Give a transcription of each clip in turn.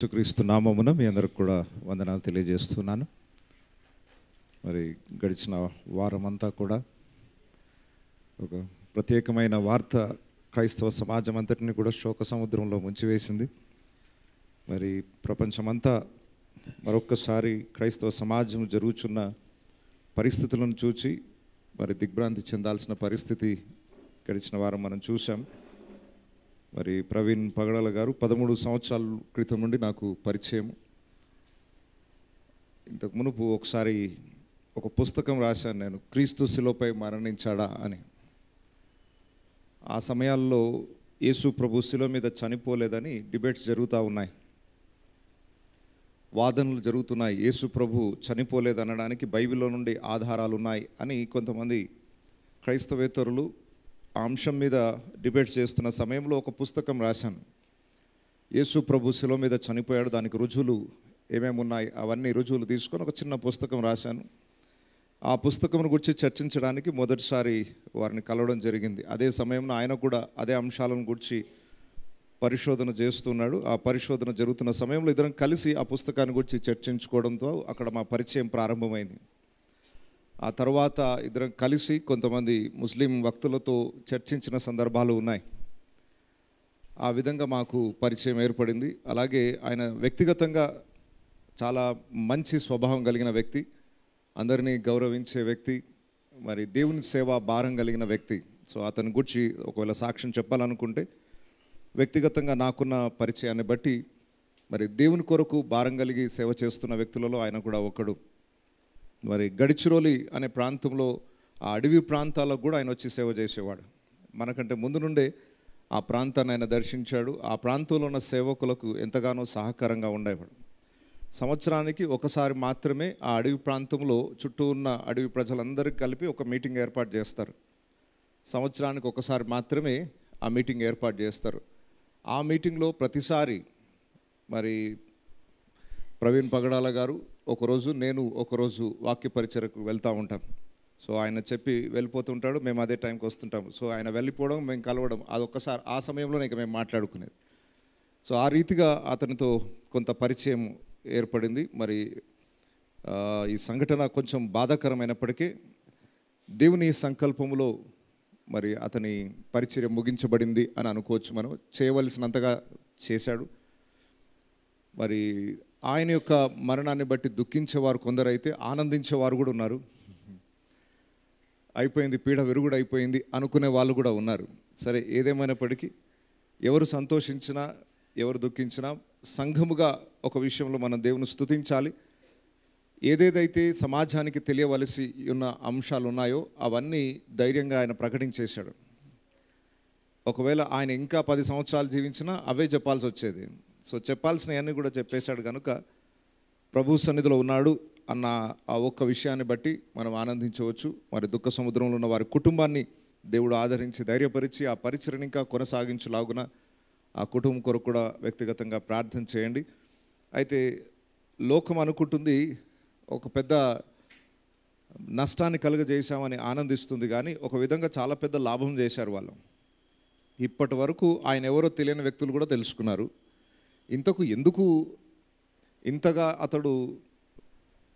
యేసుక్రీస్తు నామమున మీ అందరికి కూడా వందనాలు తెలియజేస్తున్నాను. మరి గడిచిన వారమంతా కూడా ఒక ప్రత్యేకమైన వార్త క్రైస్తవ సమాజం అంతటిని కూడా శోక సముద్రంలో ముంచివేసింది. మరి ప్రపంచమంతా మరొక్కసారి క్రైస్తవ సమాజం జరుగుతున్న పరిస్థితులను చూచి మరి దిగ్భ్రాంతి చెందాల్సిన పరిస్థితి గడిచిన వారం మనం చూసాం. మరి ప్రవీణ్ పగడాల గారు 13 సంవత్సరాల క్రితం నుండి నాకు పరిచయం. ఇంతకు మునుపు ఒకసారి ఒక పుస్తకం రాశాను నేను, క్రీస్తు శిలువపై మరణించాడా అని. ఆ సమయాల్లో యేసు ప్రభు శిలువ మీద చనిపోలేదని డిబేట్స్ జరుగుతూ ఉన్నాయి, వాదనలు జరుగుతున్నాయి. యేసు ప్రభు చనిపోలేదనడానికి బైబిల్లో నుండి ఆధారాలు ఉన్నాయి అని కొంతమంది క్రైస్తవేతరులు ఆ అంశం మీద డిబేట్స్ చేస్తున్న సమయంలో ఒక పుస్తకం రాశాను. యేసు ప్రభు శిలువ మీద చనిపోయాడు, దానికి రుజువులు ఏమేమి ఉన్నాయి అవన్నీ రుజువులు తీసుకొని ఒక చిన్న పుస్తకం రాశాను. ఆ పుస్తకం గురించి చర్చించడానికి మొదటిసారి వారిని కలవడం జరిగింది. అదే సమయంలో ఆయన కూడా అదే అంశాలను గురించి పరిశోధన చేస్తున్నాడు. ఆ పరిశోధన జరుగుతున్న సమయంలో ఇద్దరం కలిసి ఆ పుస్తకాన్ని గురించి చర్చించుకోవడంతో అక్కడ మా పరిచయం ప్రారంభమైంది. ఆ తర్వాత ఇద్దరం కలిసి కొంతమంది ముస్లిం వక్తులతో చర్చించిన సందర్భాలు ఉన్నాయి. ఆ విధంగా మాకు పరిచయం ఏర్పడింది. అలాగే ఆయన వ్యక్తిగతంగా చాలా మంచి స్వభావం కలిగిన వ్యక్తి, అందరినీ గౌరవించే వ్యక్తి, మరి దేవుని సేవ భారం కలిగిన వ్యక్తి. సో అతని గురించి ఒకవేళ సాక్ష్యం చెప్పాలనుకుంటే వ్యక్తిగతంగా నాకున్న పరిచయాన్ని బట్టి మరి దేవుని కొరకు భారం కలిగి సేవ చేస్తున్న వ్యక్తులలో ఆయన కూడా ఒకడు. మరి గడిచిరోలి అనే ప్రాంతంలో ఆ అడవి ప్రాంతాలకు కూడా ఆయన వచ్చి సేవ చేసేవాడు. మనకంటే ముందు నుండే ఆ ప్రాంతాన్ని ఆయన దర్శించాడు. ఆ ప్రాంతంలో ఉన్న సేవకులకు ఎంతగానో సహకారంగా ఉండేవాడు. సంవత్సరానికి ఒకసారి మాత్రమే ఆ అడవి ప్రాంతంలో చుట్టూ ఉన్న అడవి ప్రజలందరికీ కలిపి ఒక మీటింగ్ ఏర్పాటు చేస్తారు. సంవత్సరానికి ఒకసారి మాత్రమే ఆ మీటింగ్ ఏర్పాటు చేస్తారు. ఆ మీటింగ్లో ప్రతిసారి మరి ప్రవీణ్ పగడాల గారు ఒకరోజు, నేను ఒకరోజు వాక్య పరిచయకు వెళ్తూ ఉంటాం. సో ఆయన చెప్పి వెళ్ళిపోతుంటాడు, మేము అదే టైంకి వస్తుంటాము. సో ఆయన వెళ్ళిపోవడం, మేము కలవడం, అదొక్కసారి ఆ సమయంలో ఇక మేము మాట్లాడుకునేది. సో ఆ రీతిగా అతనితో కొంత పరిచయం ఏర్పడింది. మరి ఈ సంఘటన కొంచెం బాధాకరమైనప్పటికీ దేవుని సంకల్పములో మరి అతని పరిచర్య ముగించబడింది అని అనుకోవచ్చు. మనం చేయవలసినంతగా చేశాడు. మరి ఆయన యొక్క మరణాన్ని బట్టి దుఃఖించేవారు కొందరైతే, ఆనందించేవారు కూడా ఉన్నారు. అయిపోయింది, పీడ విరుగుడు అయిపోయింది అనుకునే వాళ్ళు కూడా ఉన్నారు. సరే, ఏదేమైనప్పటికీ ఎవరు సంతోషించినా ఎవరు దుఃఖించినా సంఘముగా ఒక విషయంలో మనం దేవుని స్తుతించాలి. ఏదేదైతే సమాజానికి తెలియవలసి ఉన్న అంశాలు ఉన్నాయో అవన్నీ ధైర్యంగా ఆయన ప్రకటించేశాడు. ఒకవేళ ఆయన ఇంకా 10 సంవత్సరాలు జీవించినా అవే చెప్పాల్సి వచ్చేది. సో చెప్పాల్సినవన్నీ కూడా చెప్పేశాడు కనుక ప్రభు సన్నిధిలో ఉన్నాడు అన్న ఆ ఒక్క విషయాన్ని బట్టి మనం ఆనందించవచ్చు. మరి దుఃఖ సముద్రంలో ఉన్న వారి కుటుంబాన్ని దేవుడు ఆదరించి ధైర్యపరిచి ఆ పరిచర్ని ఇంకా కొనసాగించులాగున ఆ కుటుంబం కొరకు కూడా వ్యక్తిగతంగా ప్రార్థన చేయండి. అయితే లోకం అనుకుంటుంది ఒక పెద్ద నష్టాన్ని కలుగజేశామని ఆనందిస్తుంది, కానీ ఒక విధంగా చాలా పెద్ద లాభం చేశారు వాళ్ళు. ఇప్పటి వరకు ఆయన ఎవరో తెలియని వ్యక్తులు కూడా తెలుసుకున్నారు. ఇంతకు ఎందుకు ఇంతగా అతడు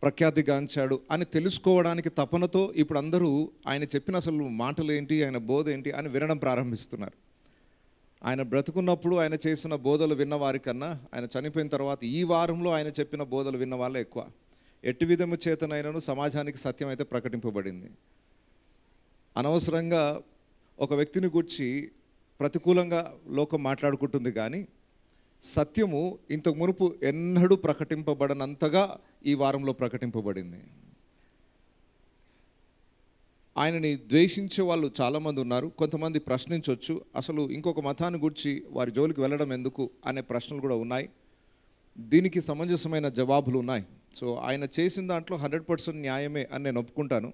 ప్రఖ్యాతిగాంచాడు అని తెలుసుకోవడానికి తపనతో ఇప్పుడు అందరూ ఆయన చెప్పిన అసలు మాటలు ఏంటి, ఆయన బోధ ఏంటి అని వినడం ప్రారంభిస్తున్నారు. ఆయన బ్రతుకున్నప్పుడు ఆయన చేసిన బోధలు విన్న వారికన్నా ఆయన చనిపోయిన తర్వాత ఈ వారంలో ఆయన చెప్పిన బోధలు విన్న వాళ్ళే ఎక్కువ. ఎట్టి విధము చేతనైనను సమాజానికి సత్యం అయితే ప్రకటింపబడింది. అనవసరంగా ఒక వ్యక్తిని గూర్చి ప్రతికూలంగా లోకం మాట్లాడుకుంటుంది, కానీ సత్యము ఇంతకు మునుపు ఎన్నడూ ప్రకటింపబడనంతగా ఈ వారంలో ప్రకటింపబడింది. ఆయనని ద్వేషించే వాళ్ళు చాలామంది ఉన్నారు. కొంతమంది ప్రశ్నించవచ్చు, అసలు ఇంకొక మతాన్ని గురించి వారి జోలికి వెళ్ళడం ఎందుకు అనే ప్రశ్నలు కూడా ఉన్నాయి. దీనికి సమంజసమైన జవాబులు ఉన్నాయి. సో ఆయన చేసిన దాంట్లో 100% న్యాయమే అని నేను ఒప్పుకుంటాను.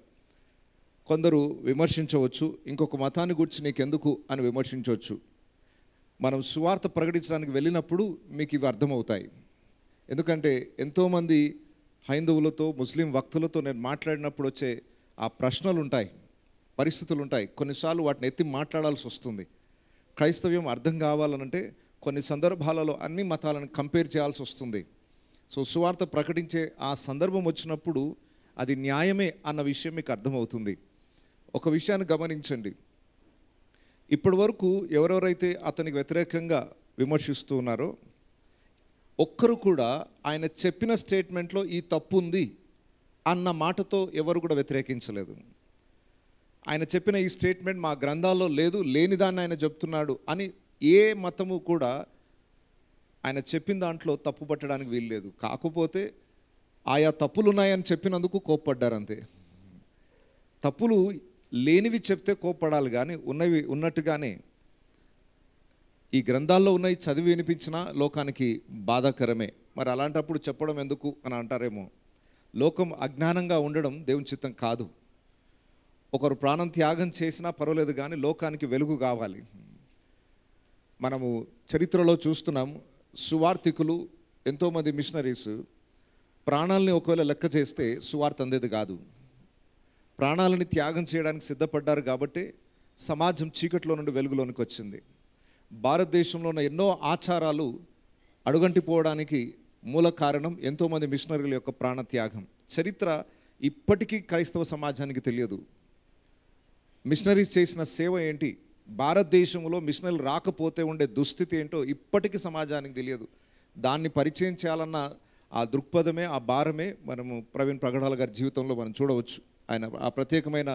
కొందరు విమర్శించవచ్చు, ఇంకొక మతాన్ని గురించి నీకెందుకు అని విమర్శించవచ్చు. మనం సువార్త ప్రకటించడానికి వెళ్ళినప్పుడు మీకు ఇవి అర్థమవుతాయి. ఎందుకంటే ఎంతోమంది హైందవులతో, ముస్లిం వక్తులతో నేను మాట్లాడినప్పుడు వచ్చే ఆ ప్రశ్నలు ఉంటాయి, పరిస్థితులు ఉంటాయి. కొన్నిసార్లు వాటిని ఎత్తి మాట్లాడాల్సి వస్తుంది. క్రైస్తవ్యం అర్థం కావాలనంటే కొన్ని సందర్భాలలో అన్ని మతాలను కంపేర్ చేయాల్సి వస్తుంది. సో సువార్త ప్రకటించే ఆ సందర్భం వచ్చినప్పుడు అది న్యాయమే అన్న విషయం మీకు అర్థమవుతుంది. ఒక విషయాన్ని గమనించండి, ఇప్పటి వరకు ఎవరెవరైతే అతనికి వ్యతిరేకంగా విమర్శిస్తూ ఉన్నారో ఒక్కరు కూడా ఆయన చెప్పిన స్టేట్మెంట్లో ఈ తప్పు ఉంది అన్న మాటతో ఎవరు కూడా వ్యతిరేకించలేదు. ఆయన చెప్పిన ఈ స్టేట్మెంట్ మా గ్రంథాల్లో లేదు, లేనిదాన్ని ఆయన చెప్తున్నాడు అని ఏ మతము కూడా ఆయన చెప్పిన దాంట్లో తప్పు పట్టడానికి వీల్లేదు. కాకపోతే ఆయా తప్పులు ఉన్నాయని చెప్పినందుకు కోప్పడ్డారు అంతే. తప్పులు లేనివి చెప్తే కోప్పడాలి, కానీ ఉన్నవి ఉన్నట్టుగానే ఈ గ్రంథాల్లో ఉన్నవి చదివి వినిపించినా లోకానికి బాధాకరమే. మరి అలాంటప్పుడు చెప్పడం ఎందుకు అని అంటారేమో. లోకం అజ్ఞానంగా ఉండడం దేవుని చిత్తం కాదు. ఒకరు ప్రాణం త్యాగం చేసినా పర్వాలేదు, కానీ లోకానికి వెలుగు కావాలి. మనము చరిత్రలో చూస్తున్నాం, సువార్థికులు ఎంతోమంది మిషనరీస్ ప్రాణాలని ఒకవేళ లెక్క చేస్తే సువార్త అందేది కాదు. ప్రాణాలని త్యాగం చేయడానికి సిద్ధపడ్డారు కాబట్టి సమాజం చీకట్లో నుండి వెలుగులోనికి వచ్చింది. భారతదేశంలో ఉన్న ఎన్నో ఆచారాలు అడుగంటిపోవడానికి మూల కారణం ఎంతోమంది మిషనరీల యొక్క ప్రాణత్యాగం. చరిత్ర ఇప్పటికీ క్రైస్తవ సమాజానికి తెలియదు. మిషనరీస్ చేసిన సేవ ఏంటి, భారతదేశంలో మిషనరీలు రాకపోతే ఉండే దుస్థితి ఏంటో ఇప్పటికీ సమాజానికి తెలియదు. దాన్ని పరిచయం చేయాలన్న ఆ దృక్పథమే, ఆ భారమే మనము ప్రవీణ్ ప్రగడాల గారి జీవితంలో మనం చూడవచ్చు. ఆయన ఆ ప్రత్యేకమైన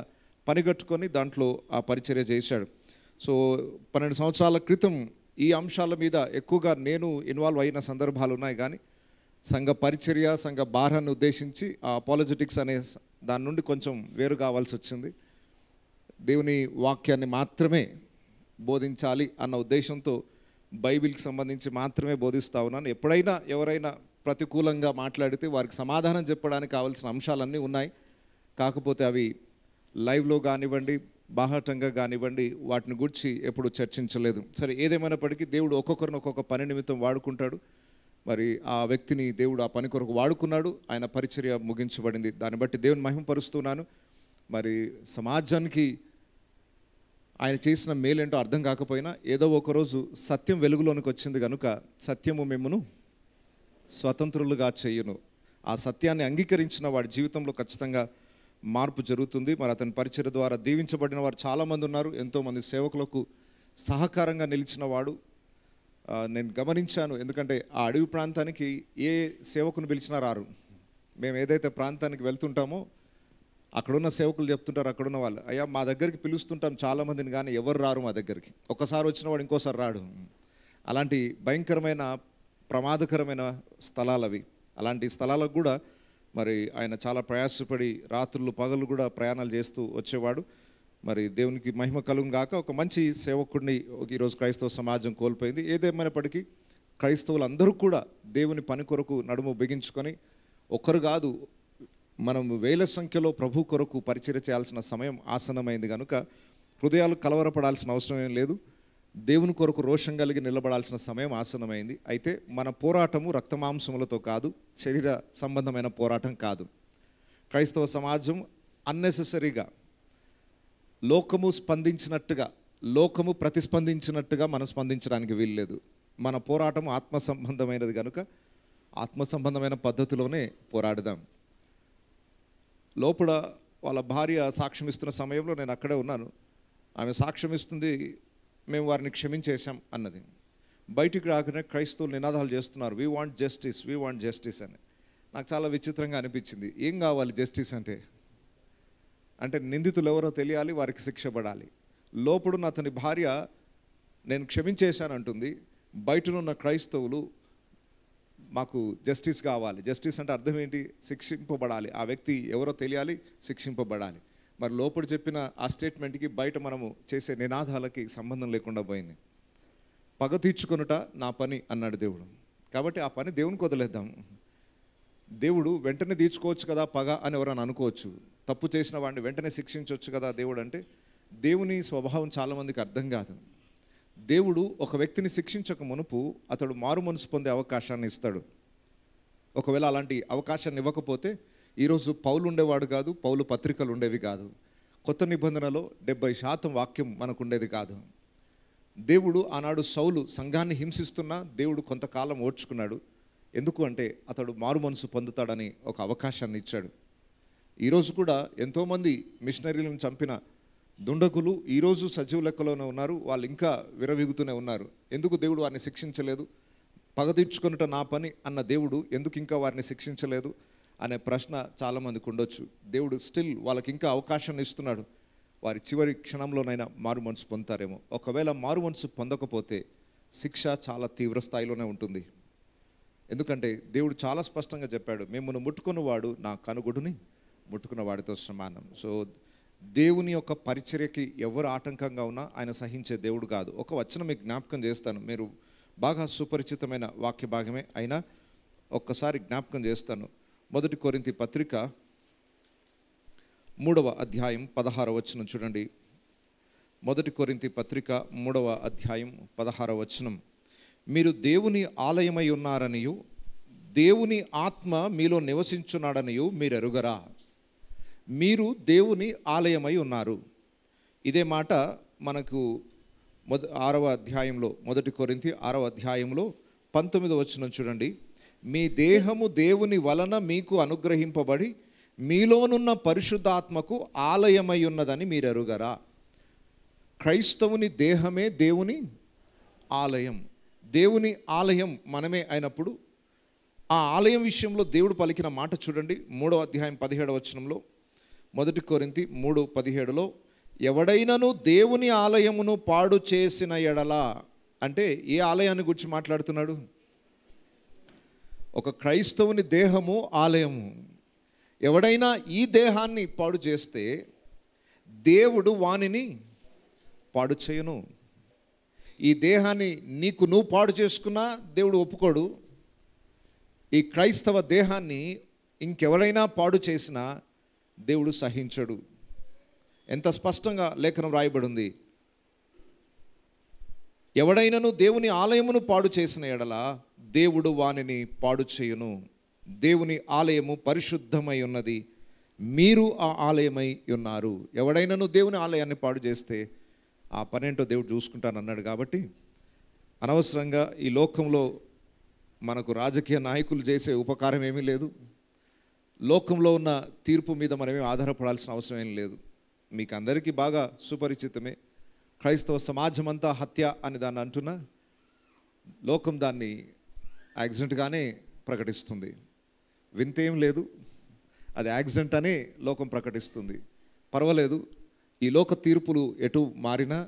పనిగట్టుకొని దాంట్లో ఆ పరిచర్య చేశాడు. సో 12 సంవత్సరాల క్రితం ఈ అంశాల మీద ఎక్కువగా నేను ఇన్వాల్వ్ అయిన సందర్భాలు ఉన్నాయి, కానీ సంఘ పరిచర్య, సంఘ భారాన్ని ఉద్దేశించి ఆ అపాలజెటిక్స్ అనే దాని నుండి కొంచెం వేరు కావాల్సి వచ్చింది. దేవుని వాక్యాన్ని మాత్రమే బోధించాలి అన్న ఉద్దేశంతో బైబిల్కి సంబంధించి మాత్రమే బోధిస్తూ ఉన్నాను. ఎప్పుడైనా ఎవరైనా ప్రతికూలంగా మాట్లాడితే వారికి సమాధానం చెప్పడానికి కావాల్సిన అంశాలన్నీ ఉన్నాయి. కాకపోతే అవి లైవ్లో కానివ్వండి, బాహాటంగా కానివ్వండి, వాటిని గురించి ఎప్పుడు చర్చించలేదు. సరే, ఏదేమైనప్పటికీ దేవుడు ఒక్కొక్కరిని ఒక్కొక్క పని నిమిత్తం వాడుకుంటాడు. మరి ఆ వ్యక్తిని దేవుడు ఆ పని కొరకు వాడుకున్నాడు. ఆయన పరిచర్య ముగించబడింది. దాన్ని బట్టి దేవుని మహిమపరుస్తున్నాను. మరి సమాజానికి ఆయన చేసిన మేలేంటో అర్థం కాకపోయినా ఏదో ఒకరోజు సత్యం వెలుగులోనికి వచ్చింది కనుక సత్యము మిమ్మును స్వతంత్రులుగా చేయును. ఆ సత్యాన్ని అంగీకరించిన వాడి జీవితంలో ఖచ్చితంగా మార్పు జరుగుతుంది. మరి అతని పరిచర్య ద్వారా దీవించబడిన వారు చాలామంది ఉన్నారు. ఎంతోమంది సేవకులకు సహకారంగా నిలిచిన వాడు నేను గమనించాను. ఎందుకంటే ఆ అడవి ప్రాంతానికి ఏ సేవకుని పిలిచినా రారు. మేము ఏదైతే ప్రాంతానికి వెళ్తుంటామో అక్కడున్న సేవకులు చెప్తుంటారు, అక్కడున్న వాళ్ళు, అయ్యా మా దగ్గరికి పిలుస్తుంటాం చాలామందిని, కానీ ఎవరు రారు మా దగ్గరికి. ఒక్కసారి వచ్చిన వాడు ఇంకోసారి రాడు. అలాంటి భయంకరమైన ప్రమాదకరమైన స్థలాలు అవి. అలాంటి స్థలాలకు కూడా మరి ఆయన చాలా ప్రయాసపడి రాత్రులు పగలు కూడా ప్రయాణాలు చేస్తూ వచ్చేవాడు. మరి దేవునికి మహిమ కలుగును గాక. ఒక మంచి సేవకుడిని ఈరోజు క్రైస్తవ సమాజం కోల్పోయింది. ఏదేమైనప్పటికీ క్రైస్తవులందరూ కూడా దేవుని పని కొరకు నడుము బిగించుకొని, ఒక్కరు కాదు మనం వేల సంఖ్యలో ప్రభు కొరకు పరిచర్య చేయాల్సిన సమయం ఆసన్నమైంది కనుక హృదయాలు కలవరపడాల్సిన అవసరం ఏం లేదు. దేవుని కొరకు రోషం కలిగి నిలబడాల్సిన సమయం ఆసన్నమైంది. అయితే మన పోరాటము రక్తమాంసములతో కాదు, శరీర సంబంధమైన పోరాటం కాదు. క్రైస్తవ సమాజం అన్నెసెసరీగా లోకము స్పందించినట్టుగా, లోకము ప్రతిస్పందించినట్టుగా మనం స్పందించడానికి వీల్లేదు. మన పోరాటం ఆత్మ సంబంధమైనది కనుక ఆత్మ సంబంధమైన పద్ధతిలోనే పోరాడదాం. లోపల వాళ్ళ భార్య సాక్ష్యం ఇస్తున్న సమయంలో నేను అక్కడే ఉన్నాను. ఆమె సాక్ష్యం ఇస్తుంది, మేము వారిని క్షమించేశాం అన్నది. బయటికి రాకనే క్రైస్తవులు నినాదాలు చేస్తున్నారు, we want justice, we want justice అని. నాకు చాలా విచిత్రంగా అనిపించింది. ఏం కావాలి జస్టిస్ అంటే నిందితులు ఎవరో తెలియాలి, వారికి శిక్ష పడాలి. లోపడున్న అతని భార్య నేను క్షమించేశానంటుంది. బయటనున్న క్రైస్తవులు మాకు జస్టిస్ కావాలి. జస్టిస్ అంటే అర్థం ఏంటి? శిక్షింపబడాలి. ఆ వ్యక్తి ఎవరో తెలియాలి, శిక్షింపబడాలి. మరి లోపల చెప్పిన ఆ స్టేట్మెంట్కి బయట మనము చేసే నినాదాలకి సంబంధం లేకుండా పోయింది. పగ తీర్చుకొనుట నా పని అన్నాడు దేవుడు. కాబట్టి ఆ పని దేవునికి వదిలేద్దాం. దేవుడు వెంటనే తీర్చుకోవచ్చు కదా పగ అని ఎవరైనా అనుకోవచ్చు. తప్పు చేసిన వాడిని వెంటనే శిక్షించవచ్చు కదా దేవుడు అంటే, దేవుని స్వభావం చాలామందికి అర్థం కాదు. దేవుడు ఒక వ్యక్తిని శిక్షించక మునుపు అతడు మారు మనసు పొందే అవకాశాన్ని ఇస్తాడు. ఒకవేళ అలాంటి అవకాశాన్ని ఇవ్వకపోతే ఈరోజు పౌలు ఉండేవాడు కాదు, పౌలు పత్రికలు ఉండేవి కాదు, కొత్త నిబంధనలో 70% వాక్యం మనకు ఉండేది కాదు. దేవుడు ఆనాడు సౌలు సంఘాన్ని హింసిస్తున్నా దేవుడు కొంతకాలం ఓర్చుకున్నాడు. ఎందుకు అంటే అతడు మారు మనసు పొందుతాడని ఒక అవకాశాన్ని ఇచ్చాడు. ఈరోజు కూడా ఎంతోమంది మిషనరీలను చంపిన దుండగులు ఈరోజు సజీవ లెక్కలోనే ఉన్నారు. వాళ్ళు ఇంకా విరవిగుతూనే ఉన్నారు. ఎందుకు దేవుడు వారిని శిక్షించలేదు? పగ తీర్చుకొనుట నా పని అన్న దేవుడు ఎందుకు ఇంకా వారిని శిక్షించలేదు అనే ప్రశ్న చాలామందికి ఉండొచ్చు. దేవుడు స్టిల్ వాళ్ళకి ఇంకా అవకాశాన్ని ఇస్తున్నాడు. వారి చివరి క్షణంలోనైనా మారు మనసు పొందుతారేమో. ఒకవేళ మారు మనసు పొందకపోతే శిక్ష చాలా తీవ్ర స్థాయిలోనే ఉంటుంది. ఎందుకంటే దేవుడు చాలా స్పష్టంగా చెప్పాడు, మిమ్మల్ని ముట్టుకున్నవాడు నా కనుగుడుని ముట్టుకున్న వాడితో సమానం. సో దేవుని యొక్క పరిచర్యకి ఎవరు ఆటంకంగా ఉన్నా ఆయన సహించే దేవుడు కాదు. ఒక వచనం మీకు జ్ఞాపకం చేస్తాను, మీరు బాగా సుపరిచితమైన వాక్య భాగమే అయినా ఒక్కసారి జ్ఞాపకం చేస్తాను. 1 కొరింథీ పత్రిక 3వ అధ్యాయం 16వ వచనం చూడండి. 1 కొరింథీ పత్రిక 3వ అధ్యాయం 16వ వచనం. మీరు దేవుని ఆలయమై ఉన్నారనియు దేవుని ఆత్మ మీలో నివసించున్నాడనియు మీరు ఎరుగరా? మీరు దేవుని ఆలయమై ఉన్నారు. ఇదే మాట మనకు 6వ అధ్యాయంలో 1 కొరింథీ 6వ అధ్యాయంలో 19వ వచనం చూడండి. మీ దేహము దేవుని వలన మీకు అనుగ్రహింపబడి మీలోనున్న పరిశుద్ధాత్మకు ఆలయమై ఉన్నదని మీరు ఎరుగరా? క్రైస్తవుని దేహమే దేవుని ఆలయం. దేవుని ఆలయం మనమే అయినప్పుడు ఆ ఆలయం విషయంలో దేవుడు పలికిన మాట చూడండి. 3వ అధ్యాయం 17వ వచనంలో 1 కొరింథీ 3:17లో ఎవడైనను దేవుని ఆలయమును పాడు చేసిన ఎడల, అంటే ఏ ఆలయాన్ని గురించి మాట్లాడుతున్నాడు? ఒక క్రైస్తవుని దేహము ఆలయము. ఎవడైనా ఈ దేహాన్ని పాడు చేస్తే దేవుడు వానిని పాడు చేయను. ఈ దేహాన్ని నువ్వు పాడు చేసుకున్నా దేవుడు ఒప్పుకోడు. ఈ క్రైస్తవ దేహాన్ని ఇంకెవరైనా పాడు చేసినా దేవుడు సహించడు. ఎంత స్పష్టంగా లేఖనం రాయబడి ఉంది. ఎవడైనను దేవుని ఆలయమును పాడు చేసిన ఎడల దేవుడు వానిని పాడు చేయును. దేవుని ఆలయము పరిశుద్ధమై ఉన్నది, మీరు ఆ ఆలయమై ఉన్నారు. ఎవడైనను దేవుని ఆలయాన్ని పాడు చేస్తే ఆ పనేంటో దేవుడు చూసుకుంటానన్నాడు. కాబట్టి అనవసరంగా ఈ లోకంలో మనకు రాజకీయ నాయకులు చేసే ఉపకారం ఏమీ లేదు. లోకంలో ఉన్న తీర్పు మీద మనమేం ఆధారపడాల్సిన అవసరం ఏం లేదు. మీకు అందరికీ బాగా సుపరిచితమే, క్రైస్తవ సమాజం అంతా హత్య అని దాన్ని అంటున్నా లోకం దాన్ని యాక్సిడెంట్గానే ప్రకటిస్తుంది. వింతేం లేదు, అది యాక్సిడెంట్ అనే లోకం ప్రకటిస్తుంది. పర్వాలేదు, ఈ లోక తీర్పులు ఎటు మారినా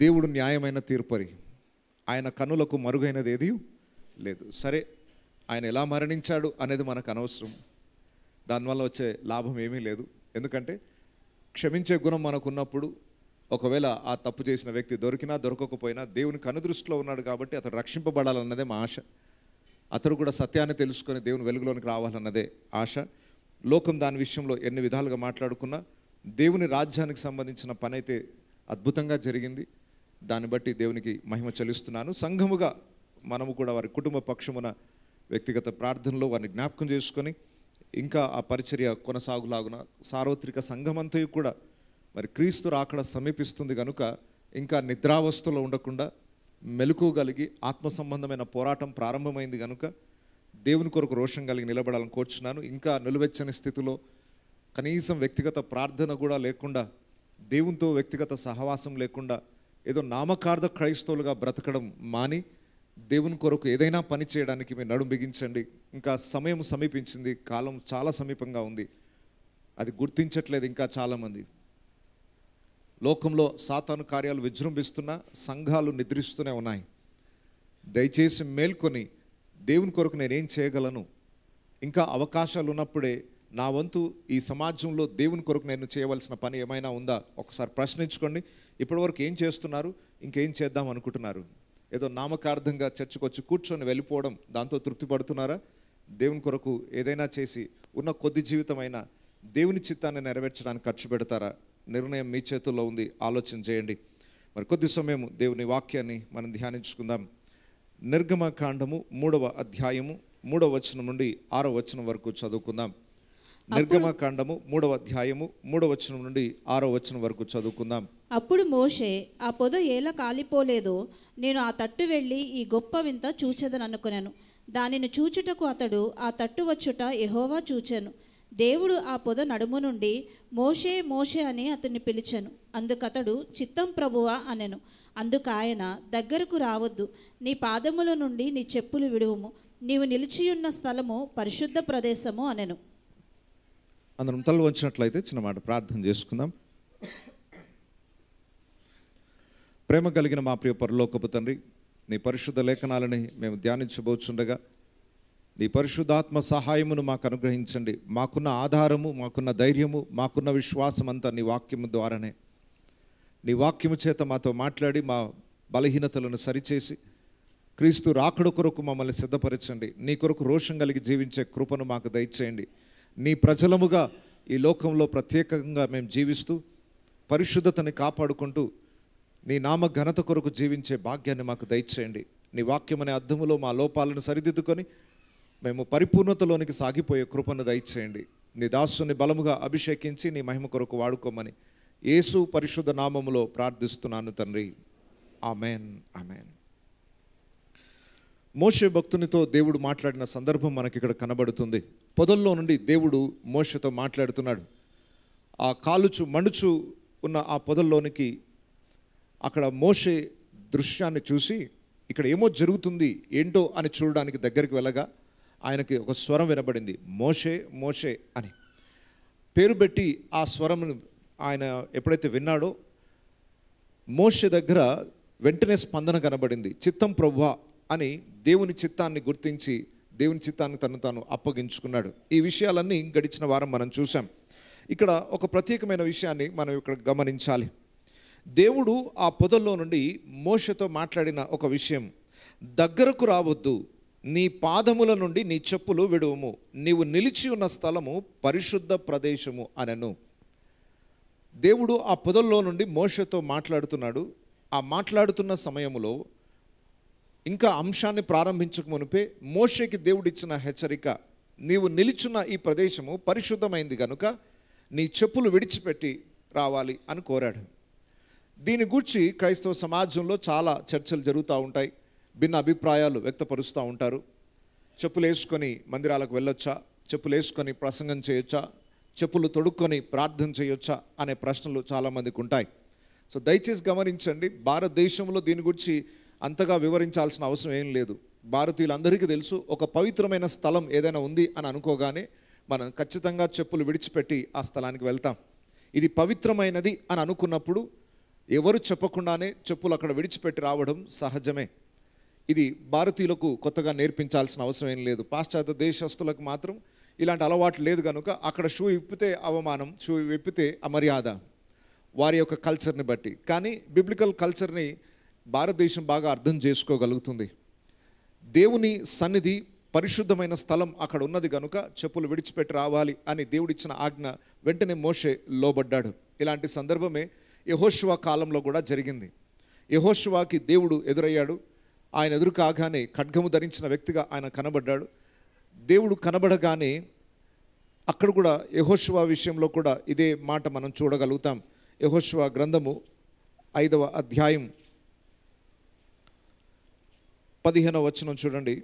దేవుడు న్యాయమైన తీర్పరి. ఆయన కన్నులకు మరుగైనది ఏది లేదు. సరే, ఆయన ఎలా మరణించాడు అనేది మనకు అనవసరం. దానివల్ల వచ్చే లాభం ఏమీ లేదు. ఎందుకంటే క్షమించే గుణం మనకున్నప్పుడు ఒకవేళ ఆ తప్పు చేసిన వ్యక్తి దొరికినా దొరకకపోయినా దేవుని కనుదృష్టిలో ఉన్నాడు కాబట్టి అతడు రక్షింపబడాలన్నదే మా ఆశ. అతడు కూడా సత్యాన్ని తెలుసుకొని దేవుని వెలుగులోనికి రావాలన్నదే ఆశ. లోకం దాని విషయంలో ఎన్ని విధాలుగా మాట్లాడుకున్నా దేవుని రాజ్యానికి సంబంధించిన పని అయితే అద్భుతంగా జరిగింది. దాన్ని బట్టి దేవునికి మహిమ చెల్లిస్తున్నాను. సంఘముగా మనము కూడా వారి కుటుంబ పక్షమున వ్యక్తిగత ప్రార్థనలో వారిని జ్ఞాపకం చేసుకొని ఇంకా ఆ పరిచర్య కొనసాగులాగున సార్వత్రిక సంఘమంతయు కూడా మరి క్రీస్తు రాకడ సమీపిస్తుంది కనుక ఇంకా నిద్రావస్థలో ఉండకుండా మెలకువగలిగి ఆత్మ సంబంధమైన పోరాటం ప్రారంభమైంది కనుక దేవుని కొరకు రోషం కలిగి నిలబడాలని కోరుచున్నాను. ఇంకా నిలువెచ్చని స్థితిలో కనీసం వ్యక్తిగత ప్రార్థన కూడా లేకుండా, దేవునితో వ్యక్తిగత సహవాసం లేకుండా ఏదో నామకార్థ క్రైస్తవులుగా బ్రతకడం మాని దేవుని కొరకు ఏదైనా పని చేయడానికి మీరు నడుం బిగించండి. ఇంకా సమయం సమీపించింది, కాలం చాలా సమీపంగా ఉంది. అది గుర్తించట్లేదు ఇంకా చాలామంది. లోకంలో సాతాను కార్యాలు విజృంభిస్తున్నా సంఘాలు నిద్రిస్తూనే ఉన్నాయి. దయచేసి మేల్కొని దేవుని కొరకు నేనేం చేయగలను, ఇంకా అవకాశాలు ఉన్నప్పుడే నా వంతు ఈ సమాజంలో దేవుని కొరకు నేను చేయవలసిన పని ఏమైనా ఉందా ఒకసారి ప్రశ్నించుకోండి. ఇప్పటివరకు ఏం చేస్తున్నారు, ఇంకేం చేద్దాం అనుకుంటున్నారు? ఏదో నామకార్థంగా చర్చకు వచ్చి కూర్చొని వెళ్ళిపోవడం, దాంతో తృప్తి పడుతున్నారా? దేవుని కొరకు ఏదైనా చేసి ఉన్న కొద్ది జీవితమైనా దేవుని చిత్తాన్ని నెరవేర్చడానికి ఖర్చు పెడతారా? నిర్ణయం మీ చేతుల్లో ఉంది, ఆలోచన చేయండి. మరి కొద్ది సమయం దేవుని వాక్యాన్ని మనం ధ్యానించుకుందాం. నిర్గమకాండము 3వ అధ్యాయము 3వ వచనం నుండి 6వ వచనం వరకు చదువుకుందాం. నిర్గమకాండము 3వ అధ్యాయము 3వ వచనం నుండి 6వ వచనం వరకు చదువుకుందాం. అప్పుడు మోషే, ఆ పొద ఎలా కాలిపోలేదో నేను ఆ తట్టు వెళ్ళి ఈ గొప్ప వింత చూచెదననుకొనెను. దానిని చూచుటకు అతడు ఆ తట్టు వచ్చుట యెహోవా చూచెను. దేవుడు ఆ పొద నడుము నుండి మోషే మోషే అని అతన్ని పిలిచెను. అందుకతడు, చిత్తం ప్రభువా అనెను. అందుకు ఆయన, దగ్గరకు రావద్దు, నీ పాదముల నుండి నీ చెప్పులు విడువుము, నీవు నిలిచియున్న స్థలము పరిశుద్ధ ప్రదేశము అనెను. అందరం తల వంచినట్లయితే చిన్న మాట ప్రార్థన చేసుకుందాం. ప్రేమ కలిగిన మా ప్రియ పరలోకపు తండ్రి, నీ పరిశుద్ధ లేఖనాలని మేము ధ్యానించబోచుండగా నీ పరిశుద్ధాత్మ సహాయమును మాకు అనుగ్రహించండి. మాకున్న ఆధారము, మాకున్న ధైర్యము, మాకున్న విశ్వాసం అంతా నీ వాక్యము ద్వారానే. నీ వాక్యము చేత మాతో మాట్లాడి మా బలహీనతలను సరిచేసి క్రీస్తు రాకడ కొరకు మమ్మల్ని సిద్ధపరచండి. నీ కొరకు రోషం కలిగి జీవించే కృపను మాకు దయచేయండి. నీ ప్రజలముగా ఈ లోకంలో ప్రత్యేకంగా మేము జీవిస్తూ పరిశుద్ధతని కాపాడుకుంటూ నీ నామ ఘనత కొరకు జీవించే భాగ్యాన్ని మాకు దయచేయండి. నీ వాక్యం అనే అద్దములో మా లోపాలను సరిదిద్దుకొని మేము పరిపూర్ణతలోనికి సాగిపోయే కృపను దయచేయండి. నీ దాసుని బలముగా అభిషేకించి నీ మహిమ కొరకు వాడుకోమని యేసు పరిశుద్ధ నామములో ప్రార్థిస్తున్నాను తండ్రి. Amen, amen. మోషే భక్తునితో దేవుడు మాట్లాడిన సందర్భం మనకి ఇక్కడ కనబడుతుంది. పొదల్లో నుండి దేవుడు మోషేతో మాట్లాడుతున్నాడు. ఆ కాలుచు మండుచు ఉన్న ఆ పొదల్లోనికి అక్కడ మోషే దృశ్యాన్ని చూసి ఇక్కడ ఏమో జరుగుతుంది ఏంటో అని చూడడానికి దగ్గరికి వెళ్ళగా ఆయనకి ఒక స్వరం వినబడింది, మోషే మోషే అని పేరు పెట్టి. ఆ స్వరం ఆయన ఎప్పుడైతే విన్నాడో మోషే దగ్గర వెంటనే స్పందన కనబడింది. చిత్తం ప్రభువా అని దేవుని చిత్తాన్ని గుర్తించి దేవుని చిత్తాన్ని తను తాను అప్పగించుకున్నాడు. ఈ విషయాలన్నీ గడిచిన వారం మనం చూసాం. ఇక్కడ ఒక ప్రత్యేకమైన విషయాన్ని మనం ఇక్కడ గమనించాలి. దేవుడు ఆ పొదల్లో నుండి మోషేతో మాట్లాడిన ఒక విషయం, దగ్గరకు రావద్దు, నీ పాదముల నుండి నీ చెప్పులు విడువుము, నీవు నిలిచి ఉన్న స్థలము పరిశుద్ధ ప్రదేశము అనెను. దేవుడు ఆ పొదల్లో నుండి మోషేతో మాట్లాడుతున్నాడు. ఆ మాట్లాడుతున్న సమయంలో ఇంకా అంశాన్ని ప్రారంభించక మునిపే మోషేకి దేవుడిచ్చిన హెచ్చరిక, నీవు నిలిచున్న ఈ ప్రదేశము పరిశుద్ధమైంది కనుక నీ చెప్పులు విడిచిపెట్టి రావాలి అని కోరాడు. దీని గురించి క్రైస్తవ సమాజంలో చాలా చర్చలు జరుగుతూ ఉంటాయి. భిన్న అభిప్రాయాలు వ్యక్తపరుస్తూ ఉంటారు. చెప్పులు వేసుకొని మందిరాలకు వెళ్ళొచ్చా, చెప్పులు వేసుకొని ప్రసంగం చేయొచ్చా, చెప్పులు తొడుక్కొని ప్రార్థన చేయొచ్చా అనే ప్రశ్నలు చాలామందికి ఉంటాయి. సో దయచేసి గమనించండి, భారతదేశంలో దీని గురించి అంతగా వివరించాల్సిన అవసరం ఏం లేదు. భారతీయులందరికీ తెలుసు, ఒక పవిత్రమైన స్థలం ఏదైనా ఉంది అని అనుకోగానే మనం ఖచ్చితంగా చెప్పులు విడిచిపెట్టి ఆ స్థలానికి వెళ్తాం. ఇది పవిత్రమైనది అని అనుకున్నప్పుడు ఎవరు చెప్పకుండానే చెప్పులు అక్కడ విడిచిపెట్టి రావడం సహజమే. ఇది భారతీయులకు కొత్తగా నేర్పించాల్సిన అవసరం ఏం లేదు. పాశ్చాత్య దేశస్తులకు మాత్రం ఇలాంటి అలవాటు లేదు కనుక అక్కడ షూ విప్పితే అవమానం, షూ విప్పితే అమర్యాద, వారి యొక్క కల్చర్ని బట్టి. కానీ బిబ్లికల్ కల్చర్ని భారతదేశం బాగా అర్థం చేసుకోగలుగుతుంది. దేవుని సన్నిధి పరిశుద్ధమైన స్థలం అక్కడ ఉన్నది కనుక చెప్పులు విడిచిపెట్టి రావాలి అని దేవుడిచ్చిన ఆజ్ఞ వెంటనే మోషే లోబడ్డాడు. ఇలాంటి సందర్భమే యెహోషువ కాలంలో కూడా జరిగింది. యెహోషువకి దేవుడు ఎదురయ్యాడు. ఆయన ఎదురు కాగానే ఖడ్గము ధరించిన వ్యక్తిగా ఆయన కనబడ్డాడు. దేవుడు కనబడగానే అక్కడ కూడా యెహోషువ విషయంలో కూడా ఇదే మాట మనం చూడగలుగుతాం. యెహోషువ గ్రంథము 5వ అధ్యాయం 15వ వచనం చూడండి.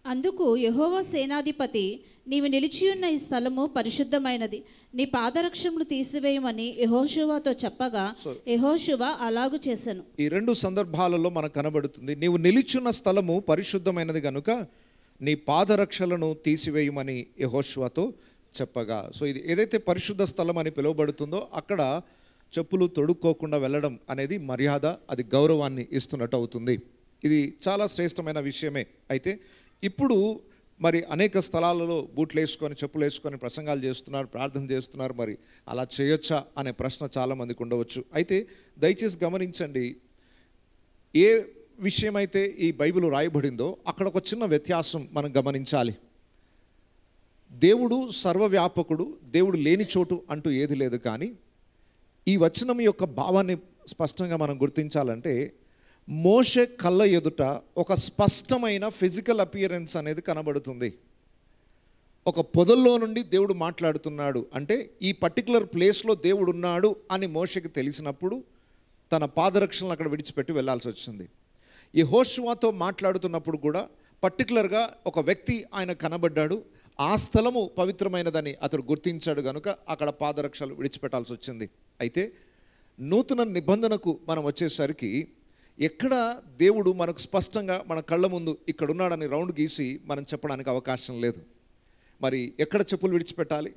అందుకు యెహోవా సేనాధిపతి, నీవు నిలిచియున్న ఈ స్థలము పరిశుద్ధమైనది, నీ పాదరక్షములు తీసివేయమని యెహోషువతో చెప్పగా యెహోషువ అలాగు చేసెను. ఈ రెండు సందర్భాలలో మనకు కనబడుతుంది, నీవు నిలిచున్న స్థలము పరిశుద్ధమైనది కనుక నీ పాదరక్షలను తీసివేయమని యెహోషువతో చెప్పగా. సో ఇది ఏదైతే పరిశుద్ధ స్థలం అని పిలువబడుతుందో అక్కడ చెప్పులు తొడుక్కోకుండా వెళ్ళడం అనేది మర్యాద, అది గౌరవాన్ని ఇస్తున్నట్టు అవుతుంది. ఇది చాలా శ్రేష్టమైన విషయమే. అయితే ఇప్పుడు మరి అనేక స్థలాలలో బూట్లు వేసుకొని చెప్పులు వేసుకొని ప్రసంగాలు చేస్తున్నారు, ప్రార్థన చేస్తున్నారు. మరి అలా చేయొచ్చా అనే ప్రశ్న చాలామందికి ఉండవచ్చు. అయితే దయచేసి గమనించండి, ఏ విషయమైతే ఈ బైబిల్ రాయబడిందో అక్కడ ఒక చిన్న వ్యత్యాసం మనం గమనించాలి. దేవుడు సర్వవ్యాపకుడు, దేవుడు లేని చోటు అంటూ ఏది లేదు. కానీ ఈ వచనం యొక్క భావాన్ని స్పష్టంగా మనం గుర్తించాలంటే మోషే కళ్ళ ఎదుట ఒక స్పష్టమైన ఫిజికల్ అపియరెన్స్ అనేది కనబడుతుంది. ఒక పొదల్లో నుండి దేవుడు మాట్లాడుతున్నాడు అంటే ఈ పర్టికులర్ ప్లేస్లో దేవుడు ఉన్నాడు అని మోషేకి తెలిసినప్పుడు తన పాదరక్షలను అక్కడ విడిచిపెట్టి వెళ్ళాల్సి వచ్చింది. యెహోషువతో మాట్లాడుతున్నప్పుడు కూడా పర్టికులర్గా ఒక వ్యక్తి ఆయన కనబడ్డాడు, ఆ స్థలము పవిత్రమైనదని అతడు గుర్తించాడు కనుక అక్కడ పాదరక్షలు విడిచిపెట్టాల్సి వచ్చింది. అయితే నూతన నిబంధనకు మనం వచ్చేసరికి ఎక్కడ దేవుడు మనకు స్పష్టంగా మన కళ్ళ ముందు ఇక్కడున్నాడని రౌండ్ గీసి మనం చెప్పడానికి అవకాశం లేదు. మరి ఎక్కడ చెప్పులు విడిచిపెట్టాలి?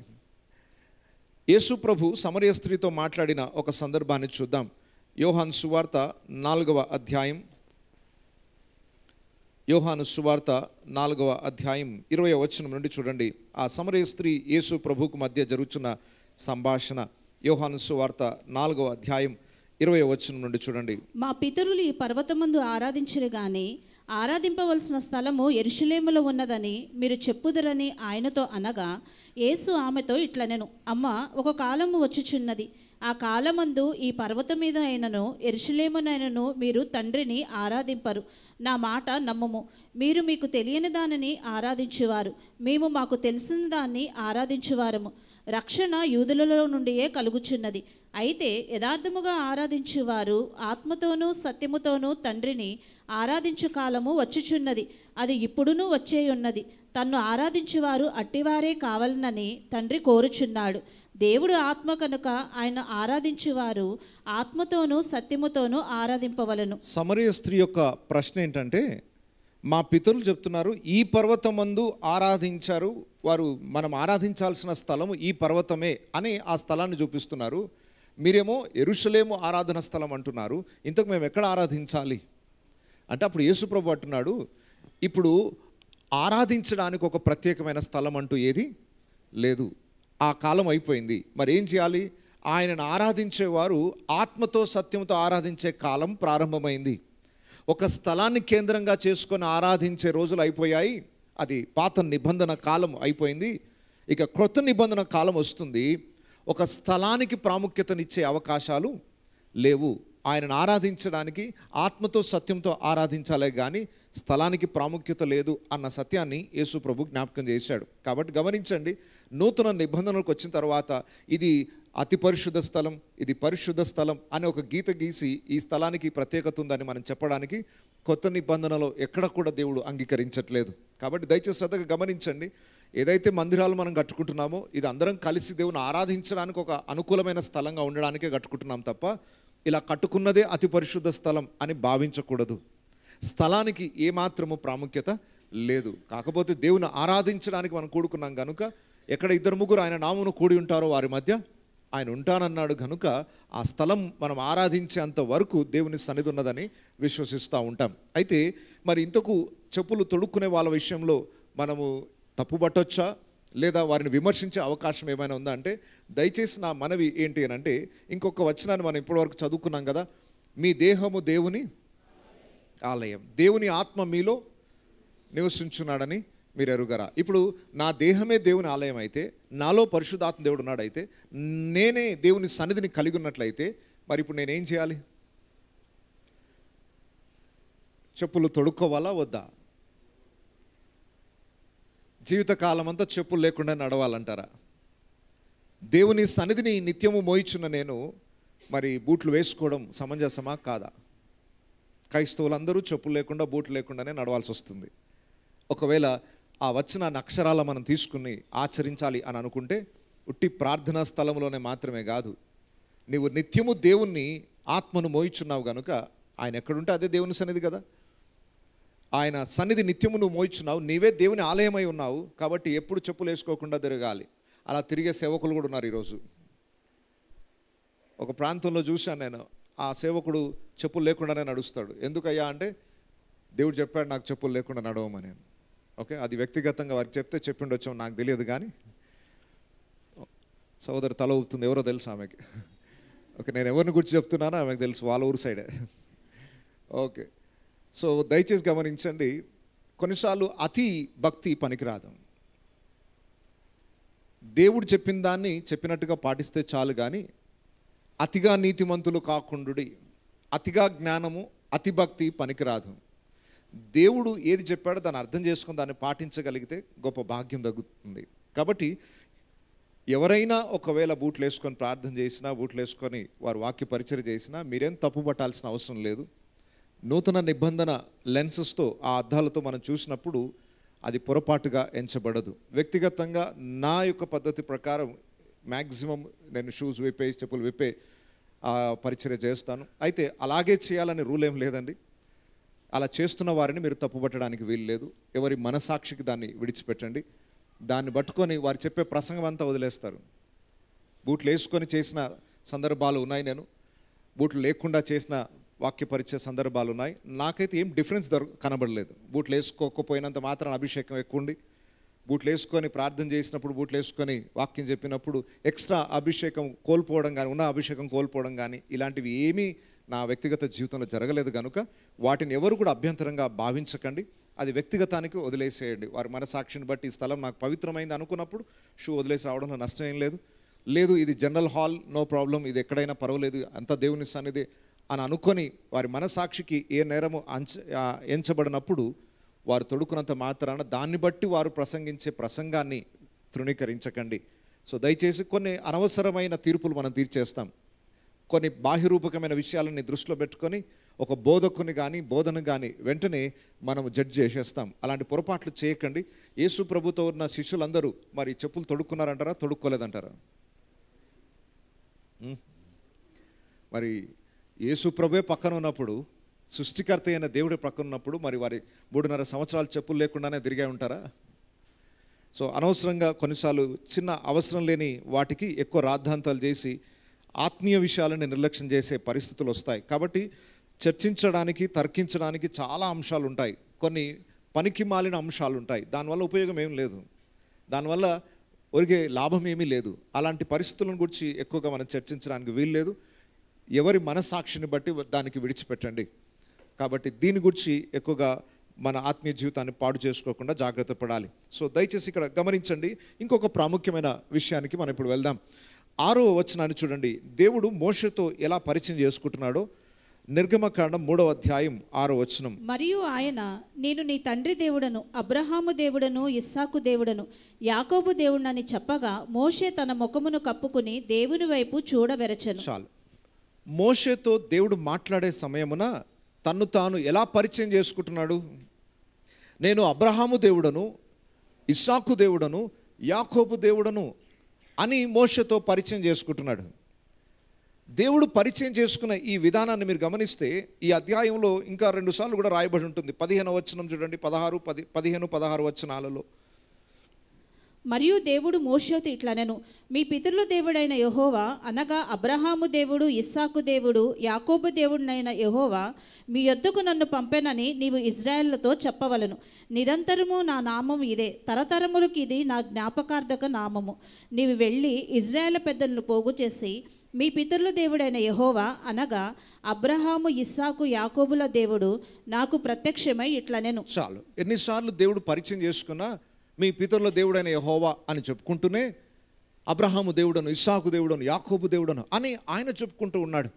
యేసు ప్రభు సమరయ స్త్రీతో మాట్లాడిన ఒక సందర్భాన్ని చూద్దాం. యోహాను సువార్త 4వ అధ్యాయం, యోహాను సువార్త 4వ అధ్యాయం 20వ వచనం నుండి చూడండి. ఆ సమరయ స్త్రీ యేసు ప్రభుకు మధ్య జరుగుతున్న సంభాషణ. యోహాను సువార్త 4వ అధ్యాయం 20వ వచనం నుండి చూడండి. మా పితరులు ఈ పర్వతమందు ఆరాధించరు గాని ఆరాధింపవలసిన స్థలము యెరూషలేములో ఉన్నదని మీరు చెప్పుదురని ఆయనతో అనగా, యేసు ఆమెతో ఇట్లనెను, అమ్మ, ఒక కాలము వచ్చుచున్నది, ఆ కాలమందు ఈ పర్వతం మీద అయినను యెరూషలేమునైనను మీరు తండ్రిని ఆరాధింపరు. నా మాట నమ్ముము. మీరు మీకు తెలియని దానిని ఆరాధించువారు, మేము మాకు తెలిసిన దాన్ని ఆరాధించువారము. రక్షణ యూదులలో నుండియే కలుగుచున్నది. అయితే యథార్థముగా ఆరాధించువారు ఆత్మతోనూ సత్యముతోనూ తండ్రిని ఆరాధించు కాలము వచ్చుచున్నది, అది ఇప్పుడునూ వచ్చేయున్నది. తన్ను ఆరాధించువారు అట్టివారే కావాలనని తండ్రి కోరుచున్నాడు. దేవుడు ఆత్మ కనుక ఆయన ఆరాధించువారు ఆత్మతోనూ సత్యముతోనూ ఆరాధింపవలను. సమరయ స్త్రీ యొక్క ప్రశ్న ఏంటంటే, మా పితరులు చెప్తున్నారు ఈ పర్వతమందు ఆరాధించారు, వారు మనం ఆరాధించాల్సిన స్థలము ఈ పర్వతమే అని ఆ స్థలాన్ని చూపిస్తున్నారు. మీరేమో యెరూషలేము ఆరాధన స్థలం అంటున్నారు, ఇంతకు మేము ఎక్కడ ఆరాధించాలి అంటే అప్పుడు యేసుప్రభు అంటున్నాడు, ఇప్పుడు ఆరాధించడానికి ఒక ప్రత్యేకమైన స్థలం అంటూ ఏది లేదు, ఆ కాలం అయిపోయింది. మరి ఏం చేయాలి? ఆయనను ఆరాధించేవారు ఆత్మతో సత్యంతో ఆరాధించే కాలం ప్రారంభమైంది. ఒక స్థలాన్ని కేంద్రంగా చేసుకొని ఆరాధించే రోజులు అయిపోయాయి, అది పాత నిబంధన కాలం అయిపోయింది. ఇక క్రొత్త నిబంధన కాలం వస్తుంది. ఒక స్థలానికి ప్రాముఖ్యతనిచ్చే అవకాశాలు లేవు. ఆయనను ఆరాధించడానికి ఆత్మతో సత్యంతో ఆరాధించాలే కానీ స్థలానికి ప్రాముఖ్యత లేదు అన్న సత్యాన్ని యేసు ప్రభు జ్ఞాపకం చేశాడు. కాబట్టి గమనించండి, నూతన నిబంధనలకు వచ్చిన తర్వాత ఇది అతి పరిశుద్ధ స్థలం, ఇది పరిశుద్ధ స్థలం అని ఒక గీత గీసి ఈ స్థలానికి ప్రత్యేకత ఉందని మనం చెప్పడానికి కొత్త నిబంధనలో ఎక్కడ కూడా దేవుడు అంగీకరించట్లేదు. కాబట్టి దయచేసి శ్రద్ధగా గమనించండి. ఏదైతే మందిరాలు మనం కట్టుకుంటున్నామో ఇది అందరం కలిసి దేవుని ఆరాధించడానికి ఒక అనుకూలమైన స్థలంగా ఉండడానికే కట్టుకుంటున్నాం తప్ప ఇలా కట్టుకున్నదే అతి పరిశుద్ధ స్థలం అని భావించకూడదు. స్థలానికి ఏమాత్రము ప్రాముఖ్యత లేదు. కాకపోతే దేవుని ఆరాధించడానికి మనం కూడుకున్నాం కనుక ఎక్కడ ఇద్దరు ముగ్గురు ఆయన నామమును కూడి ఉంటారో వారి మధ్య ఆయన ఉంటానన్నాడు కనుక ఆ స్థలం మనం ఆరాధించేంత వరకు దేవుని సన్నిధి ఉన్నదని విశ్వసిస్తూ ఉంటాం. అయితే మరి ఇంతకు చెప్పులు తొడుక్కునే వాళ్ళ విషయంలో మనము తప్పుపట్టొచ్చా లేదా వారిని విమర్శించే అవకాశం ఏమైనా ఉందా అంటే, దయచేసి నా మనవి ఏంటి అని అంటే, ఇంకొక వచనాన్ని మనం ఇప్పటివరకు చదువుకున్నాం కదా, మీ దేహము దేవుని ఆలయం, దేవుని ఆత్మ మీలో నివసించున్నాడని మీరు ఎరుగరా. ఇప్పుడు నా దేహమే దేవుని ఆలయం అయితే, నాలో పరిశుద్ధాత్మ దేవుడు ఉన్నాడైతే, నేనే దేవుని సన్నిధిని కలిగి ఉన్నట్లయితే మరి ఇప్పుడు నేనేం చేయాలి? చెప్పులు తొడుక్కోవాలా వద్దా? జీవితకాలం అంతా చెప్పులు లేకుండా నడవాలంటారా? దేవుని సన్నిధిని నిత్యము మోయిచున్న నేను మరి బూట్లు వేసుకోవడం సమంజసమా కాదా? క్రైస్తవులందరూ చెప్పులు లేకుండా బూట్లు లేకుండానే నడవాల్సి వస్తుంది. ఒకవేళ ఆ వచనాన్ని అక్షరాల మనం తీసుకుని ఆచరించాలి అని అనుకుంటే ఉట్టి ప్రార్థనా స్థలంలోనే మాత్రమే కాదు, నీవు నిత్యము దేవుణ్ణి ఆత్మను మోయిచున్నావు కనుక ఆయన ఎక్కడుంటే అదే దేవుని సన్నిధి కదా. ఆయన సన్నిధి నిత్యము నువ్వు మోయిచున్నావు, నీవే దేవుని ఆలయమై ఉన్నావు. కాబట్టి ఎప్పుడు చెప్పులు వేసుకోకుండా తిరగాలి. అలా తిరిగే సేవకులు కూడా ఉన్నారు ఈరోజు. ఒక ప్రాంతంలో చూశాను నేను, ఆ సేవకుడు చెప్పులు లేకుండానే నడుస్తాడు. ఎందుకయ్యా అంటే దేవుడు చెప్పాడు నాకు చెప్పులు లేకుండా నడవమని. ఓకే, అది వ్యక్తిగతంగా వారికి చెప్తే చెప్పిండొచ్చాం, నాకు తెలియదు. కానీ సోదరు తల ఊపుతుంది, ఎవరో తెలుసు ఆమెకి. ఓకే, నేను ఎవరిని గురించి చెప్తున్నానో ఆమెకు తెలుసు, వాళ్ళ ఊరు సైడే. ఓకే, సో దయచేసి గమనించండి, కొన్నిసార్లు అతి భక్తి పనికిరాదు. దేవుడు చెప్పిన దాన్ని చెప్పినట్టుగా పాటిస్తే చాలు, కానీ అతిగా నీతిమంతులు కాకుండుడి, అతిగా జ్ఞానము, అతి భక్తి పనికిరాదు. దేవుడు ఏది చెప్పాడో దాన్ని అర్థం చేసుకొని దాన్ని పాటించగలిగితే గొప్ప భాగ్యం దక్కుతుంది. కాబట్టి ఎవరైనా ఒకవేళ బూట్లు వేసుకొని ప్రార్థన చేసినా, బూట్లు వేసుకొని వారు వాక్య పరిచయం చేసినా మీరేం తప్పు పట్టాల్సిన అవసరం లేదు. నూతన నిబంధన లెన్సెస్తో, ఆ అద్దాలతో మనం చూసినప్పుడు అది పొరపాటుగా ఎంచబడదు. వ్యక్తిగతంగా నా యొక్క పద్ధతి ప్రకారం మ్యాక్సిమం నేను షూస్ విప్పే, చెప్పులు విప్పే పరిచర్య చేస్తాను. అయితే అలాగే చేయాలని రూల్ ఏం లేదండి. అలా చేస్తున్న వారిని మీరు తప్పుపట్టడానికి వీలు లేదు. ఎవరి మనసాక్షికి దాన్ని విడిచిపెట్టండి. దాన్ని పట్టుకొని వారు చెప్పే ప్రసంగం అంతా వదిలేస్తారు. బూట్లు వేసుకొని చేసిన సందర్భాలు ఉన్నాయి, నేను బూట్లు లేకుండా చేసిన వాక్య పరిచయ సందర్భాలు ఉన్నాయి. నాకైతే ఏం డిఫరెన్స్ కనబడలేదు. బూట్లు వేసుకోకపోయినంత మాత్రం అభిషేకం ఎక్కువ ఉండి, బూట్లు వేసుకొని ప్రార్థన చేసినప్పుడు, బూట్లు వేసుకొని వాక్యం చెప్పినప్పుడు ఎక్స్ట్రా అభిషేకం కోల్పోవడం కానీ, ఉన్న అభిషేకం కోల్పోవడం కానీ ఇలాంటివి ఏమీ నా వ్యక్తిగత జీవితంలో జరగలేదు. కనుక వాటిని ఎవరు కూడా అభ్యంతరంగా భావించకండి. అది వ్యక్తిగతానికి వదిలేసేయండి. వారి మనసాక్షిని బట్టి ఈ స్థలం నాకు పవిత్రమైంది అనుకున్నప్పుడు షూ వదిలేసి రావడంలో నష్టం ఏం లేదు. లేదు ఇది జనరల్ హాల్, నో ప్రాబ్లం, ఇది ఎక్కడైనా పర్వాలేదు, అంత దేవుని సన్నిధి అని అనుకొని వారి మనసాక్షికి ఏ నేరము ఎంచబడినప్పుడు వారు తొడుకున్నంత మాత్రాన దాన్ని బట్టి వారు ప్రసంగించే ప్రసంగాన్ని తృణీకరించకండి. సో దయచేసి కొన్ని అనవసరమైన తీర్పులు మనం తీర్చేస్తాం. కొన్ని బాహ్యరూపకమైన విషయాలని దృష్టిలో పెట్టుకొని ఒక బోధకుని కానీ బోధన కానీ వెంటనే మనం జడ్జ్ చేసేస్తాం. అలాంటి పొరపాట్లు చేయకండి. యేసు ప్రభుతో ఉన్న శిష్యులందరూ మరి చెప్పులు తొడుక్కున్నారంటారా, తొడుక్కోలేదంటారా? మరి యేసు ప్రభువే పక్కన ఉన్నప్పుడు, సృష్టికర్త అయిన దేవుడి పక్కన ఉన్నప్పుడు మరి వారి 3.5 సంవత్సరాలు చెప్పులు లేకుండానే తిరిగే ఉంటారా? సో అనవసరంగా కొన్నిసార్లు చిన్న అవసరం లేని వాటికి ఎక్కువ రాద్ధాంతాలు చేసి ఆత్మీయ విషయాలను నిర్లక్ష్యం చేసే పరిస్థితులు వస్తాయి. కాబట్టి చర్చించడానికి, తర్కించడానికి చాలా అంశాలు ఉంటాయి. కొన్ని పనికి మాలిన అంశాలు ఉంటాయి. దానివల్ల ఉపయోగం ఏం లేదు, దానివల్ల ఒరిగే లాభం ఏమీ లేదు. అలాంటి పరిస్థితులను గురించి ఎక్కువగా మనం చర్చించడానికి వీల్లేదు. ఎవరి మనసాక్షిని బట్టి దానికి విడిచిపెట్టండి. కాబట్టి దీని గురించి ఎక్కువగా మన ఆత్మీయ జీవితాన్ని పాడు చేసుకోకుండా జాగ్రత్త పడాలి. సో దయచేసి ఇక్కడ గమనించండి. ఇంకొక ప్రాముఖ్యమైన విషయానికి మనం ఇప్పుడు వెళ్దాం. 6వ వచనాన్ని చూడండి. దేవుడు మోషేతో ఎలా పరిచయం చేసుకుంటున్నాడో నిర్గమకాండం 3వ అధ్యాయం 6వ వచనం. మరియు ఆయన, నేను నీ తండ్రి దేవుడను, అబ్రహాము దేవుడను, ఇస్సాకు దేవుడను, యాకోబు దేవుడనని చెప్పగా మోషే తన ముఖమును కప్పుకుని దేవుని వైపు చూడవెరచెను. చాలు. మోషేతో దేవుడు మాట్లాడే సమయమున తన్ను తాను ఎలా పరిచయం చేసుకుంటున్నాడు? నేను అబ్రహాము దేవుడను, ఇస్సాకు దేవుడను, యాకోబు దేవుడను అని మోషేతో పరిచయం చేసుకుంటున్నాడు. దేవుడు పరిచయం చేసుకున్న ఈ విధానాన్ని మీరు గమనిస్తే ఈ అధ్యాయంలో ఇంకా 2 సార్లు కూడా రాయబడి ఉంటుంది. 15వ వచనం చూడండి, 15-16 వచనాలలో. మరియు దేవుడు మోషేతో ఇట్లనెను, మీ పితరుల దేవుడైన యెహోవా అనగా అబ్రహాము దేవుడు, ఇస్సాకు దేవుడు, యాకోబు దేవుడైన యెహోవా మీ యొద్దకు నన్ను పంపెనని నీవు ఇజ్రాయేలుతో చెప్పవలను. నిరంతరము నా నామము ఇదే, తరతరములకు ఇది నా జ్ఞాపకార్థక నామము. నీవు వెళ్ళి ఇజ్రాయేలు పెద్దలను పోగు చేసి మీ పితరుల దేవుడైన యెహోవా అనగా అబ్రహాము, ఇస్సాకు, యాకోబుల దేవుడు నాకు ప్రత్యక్షమై ఇట్లనెను. చాలు. ఎన్నిసార్లు దేవుడు పరిచయం చేసుకున్నా మీ పితరుల దేవుడైన యెహోవా అని చెప్పుకుంటూనే అబ్రహాము దేవుడను, ఇస్సాకు దేవుడను, యాకోబు దేవుడను అని ఆయన చెప్పుకుంటూ ఉన్నాడు.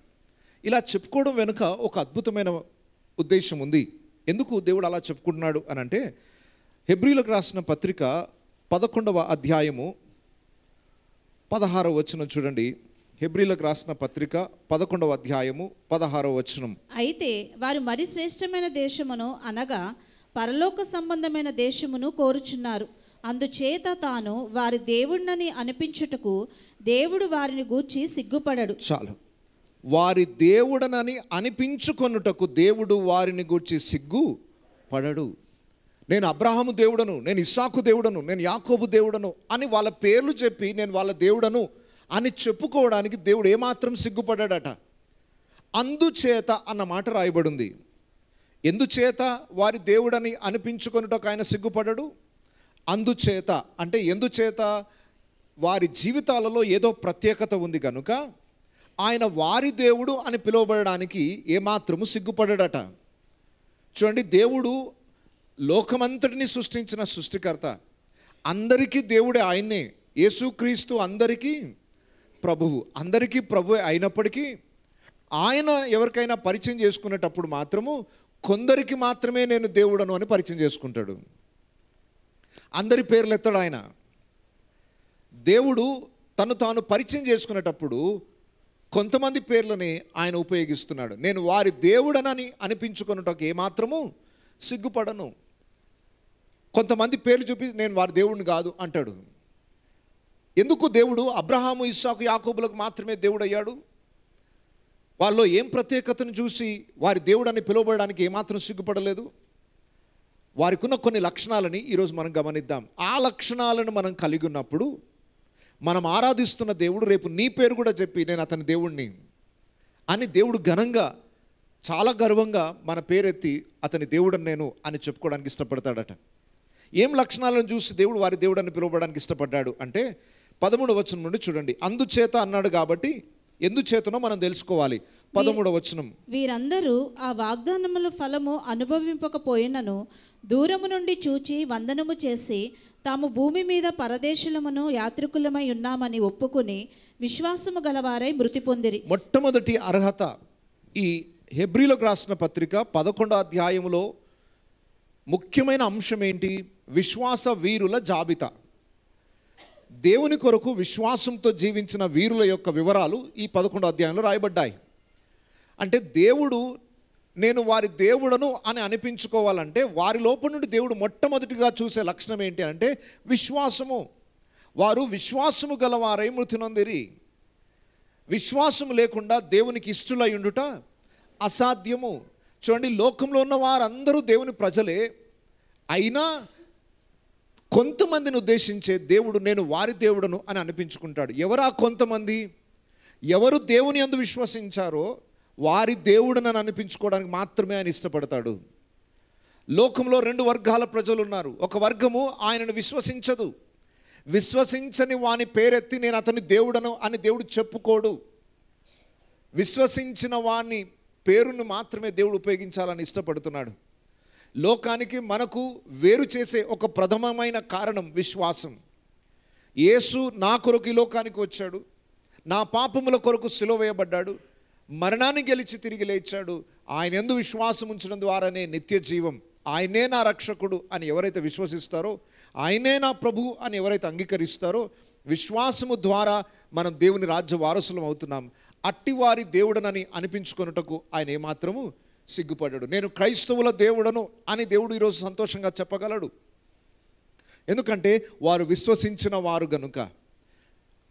ఇలా చెప్పుకోవడం వెనుక ఒక అద్భుతమైన ఉద్దేశం ఉంది. ఎందుకు దేవుడు అలా చెప్పుకుంటున్నాడు అని అంటే, హెబ్రీలకు రాసిన పత్రిక 11వ అధ్యాయము 16వ వచనం చూడండి. హెబ్రీలకు రాసిన పత్రిక 11వ అధ్యాయము 16వ వచనం. అయితే వారు మరి శ్రేష్టమైన దేశమును అనగా పరలోక సంబంధమైన దేశమును కోరుచున్నారు. అందుచేత తాను వారి దేవుడినని అనిపించుటకు దేవుడు వారిని గూర్చి సిగ్గుపడడు. చాలు. వారి దేవుడనని అనిపించుకొనుటకు దేవుడు వారిని గూర్చి సిగ్గుపడడు. నేను అబ్రహాము దేవుడను, నేను ఇస్సాకు దేవుడను, నేను యాకోబు దేవుడను అని వాళ్ళ పేర్లు చెప్పి నేను వాళ్ళ దేవుడను అని చెప్పుకోవడానికి దేవుడు ఏమాత్రం సిగ్గుపడ్డాడట. అందుచేత అన్న మాట రాయబడింది. ఎందుచేత వారి దేవుడని అనిపించుకొనుటకు ఆయన సిగ్గుపడడు? అందుచేత అంటే ఎందుచేత? వారి జీవితాలలో ఏదో ప్రత్యేకత ఉంది కనుక ఆయన వారి దేవుడు అని పిలువబడడానికి ఏమాత్రము సిగ్గుపడడట. చూడండి, దేవుడు లోకమంతటిని సృష్టించిన సృష్టికర్త, అందరికీ దేవుడే ఆయన్నే. యేసుక్రీస్తు అందరికీ ప్రభువు, అందరికీ ప్రభువే అయినప్పటికీ ఆయన ఎవరికైనా పరిచయం చేసుకునేటప్పుడు మాత్రము కొందరికి మాత్రమే నేను దేవుడను అని పరిచయం చేసుకుంటాడు. అందరి పేర్లు ఎత్తాడు ఆయన. దేవుడు తను తాను పరిచయం చేసుకునేటప్పుడు కొంతమంది పేర్లని ఆయన ఉపయోగిస్తున్నాడు. నేను వారి దేవుడనని అనిపించుకున్నటకు ఏమాత్రము సిగ్గుపడను. కొంతమంది పేర్లు చూపి నేను వారి దేవుడిని కాదు అంటాడు. ఎందుకు దేవుడు అబ్రహాము, ఇస్సాకు, యాకోబులకు మాత్రమే దేవుడు అయ్యాడు? వాళ్ళలో ఏం ప్రత్యేకతను చూసి వారి దేవుడని పిలువబడడానికి ఏమాత్రం సిగ్గుపడలేదు? వారికి ఉన్న కొన్ని లక్షణాలని ఈరోజు మనం గమనిద్దాం. ఆ లక్షణాలను మనం కలిగి ఉన్నప్పుడు మనం ఆరాధిస్తున్న దేవుడు రేపు నీ పేరు కూడా చెప్పి నేను అతని దేవుణ్ణి అని దేవుడు ఘనంగా, చాలా గర్వంగా మన పేరెత్తి అతని దేవుడని నేను అని చెప్పుకోవడానికి ఇష్టపడతాడట. ఏం లక్షణాలను చూసి దేవుడు వారి దేవుడని పిలువబడడానికి ఇష్టపడ్డాడు అంటే 13వ వచనం నుండి చూడండి. అందుచేత అన్నాడు కాబట్టి ఎందుచేతనో మనం తెలుసుకోవాలి. 13వ వచనం, వీరందరూ ఆ వాగ్దానముల ఫలము అనుభవింపకపోయినను దూరము నుండి చూచి వందనము చేసి తాము భూమి మీద పరదేశులమును యాత్రికులమై ఉన్నామని ఒప్పుకుని విశ్వాసము గలవారై మృతి పొందిరి. మొట్టమొదటి అర్హత ఈ హెబ్రీలకు రాసిన పత్రిక 11వ అధ్యాయములో ముఖ్యమైన అంశం ఏంటి? విశ్వాస వీరుల జాబితా. దేవుని కొరకు విశ్వాసంతో జీవించిన వీరుల యొక్క వివరాలు ఈ 11వ అధ్యాయంలో రాయబడ్డాయి. అంటే దేవుడు నేను వారి దేవుడను అని అనిపించుకోవాలంటే వారి లోపల నుండి దేవుడు మొట్టమొదటిగా చూసే లక్షణం ఏంటి అంటే విశ్వాసము. వారు విశ్వాసము గలవారై మృతి నొందిరి. విశ్వాసము లేకుండా దేవునికి ఇష్టలై ఉండుట అసాధ్యము. చూడండి, లోకంలో ఉన్న వారందరూ దేవుని ప్రజలే అయినా కొంతమందిని ఉద్దేశించే దేవుడు నేను వారి దేవుడను అని అనిపించుకుంటాడు. ఎవరు ఆ కొంతమంది? ఎవరు దేవుని యందు విశ్వసించారో వారి దేవుడనని అనిపించుకోవడానికి మాత్రమే ఆయన ఇష్టపడతాడు. లోకంలో 2 వర్గాల ప్రజలు ఉన్నారు. ఒక వర్గము ఆయనను విశ్వసించదు. విశ్వసించని వాని పేరెత్తి నేను అతని దేవుడను అని దేవుడు చెప్పుకోడు. విశ్వసించిన వాని పేరును మాత్రమే దేవుడు ఉపయోగించాలని ఇష్టపడుతున్నాడు. లోకానికి మనకు వేరు చేసే ఒక ప్రథమమైన కారణం విశ్వాసం. యేసు నా కొరకు ఈ లోకానికి వచ్చాడు, నా పాపముల కొరకు సిలువ వేయబడ్డాడు, మరణాన్ని గెలిచి తిరిగి లేచాడు. ఆయన యందు విశ్వాసం ఉంచడం ద్వారానే నిత్య జీవం, ఆయనే నా రక్షకుడు అని ఎవరైతే విశ్వసిస్తారో, ఆయనే నా ప్రభువు అని ఎవరైతే అంగీకరిస్తారో, విశ్వాసము ద్వారా మనం దేవుని రాజ్య వారసులం అవుతున్నాం. అట్టివారి దేవుడనని అనిపించుకొనుటకు ఆయన ఏమాత్రము సిగ్గుపడ్డాడు. నేను క్రైస్తవుల దేవుడను అని దేవుడు ఈరోజు సంతోషంగా చెప్పగలడు. ఎందుకంటే వారు విశ్వసించిన వారు గనుక.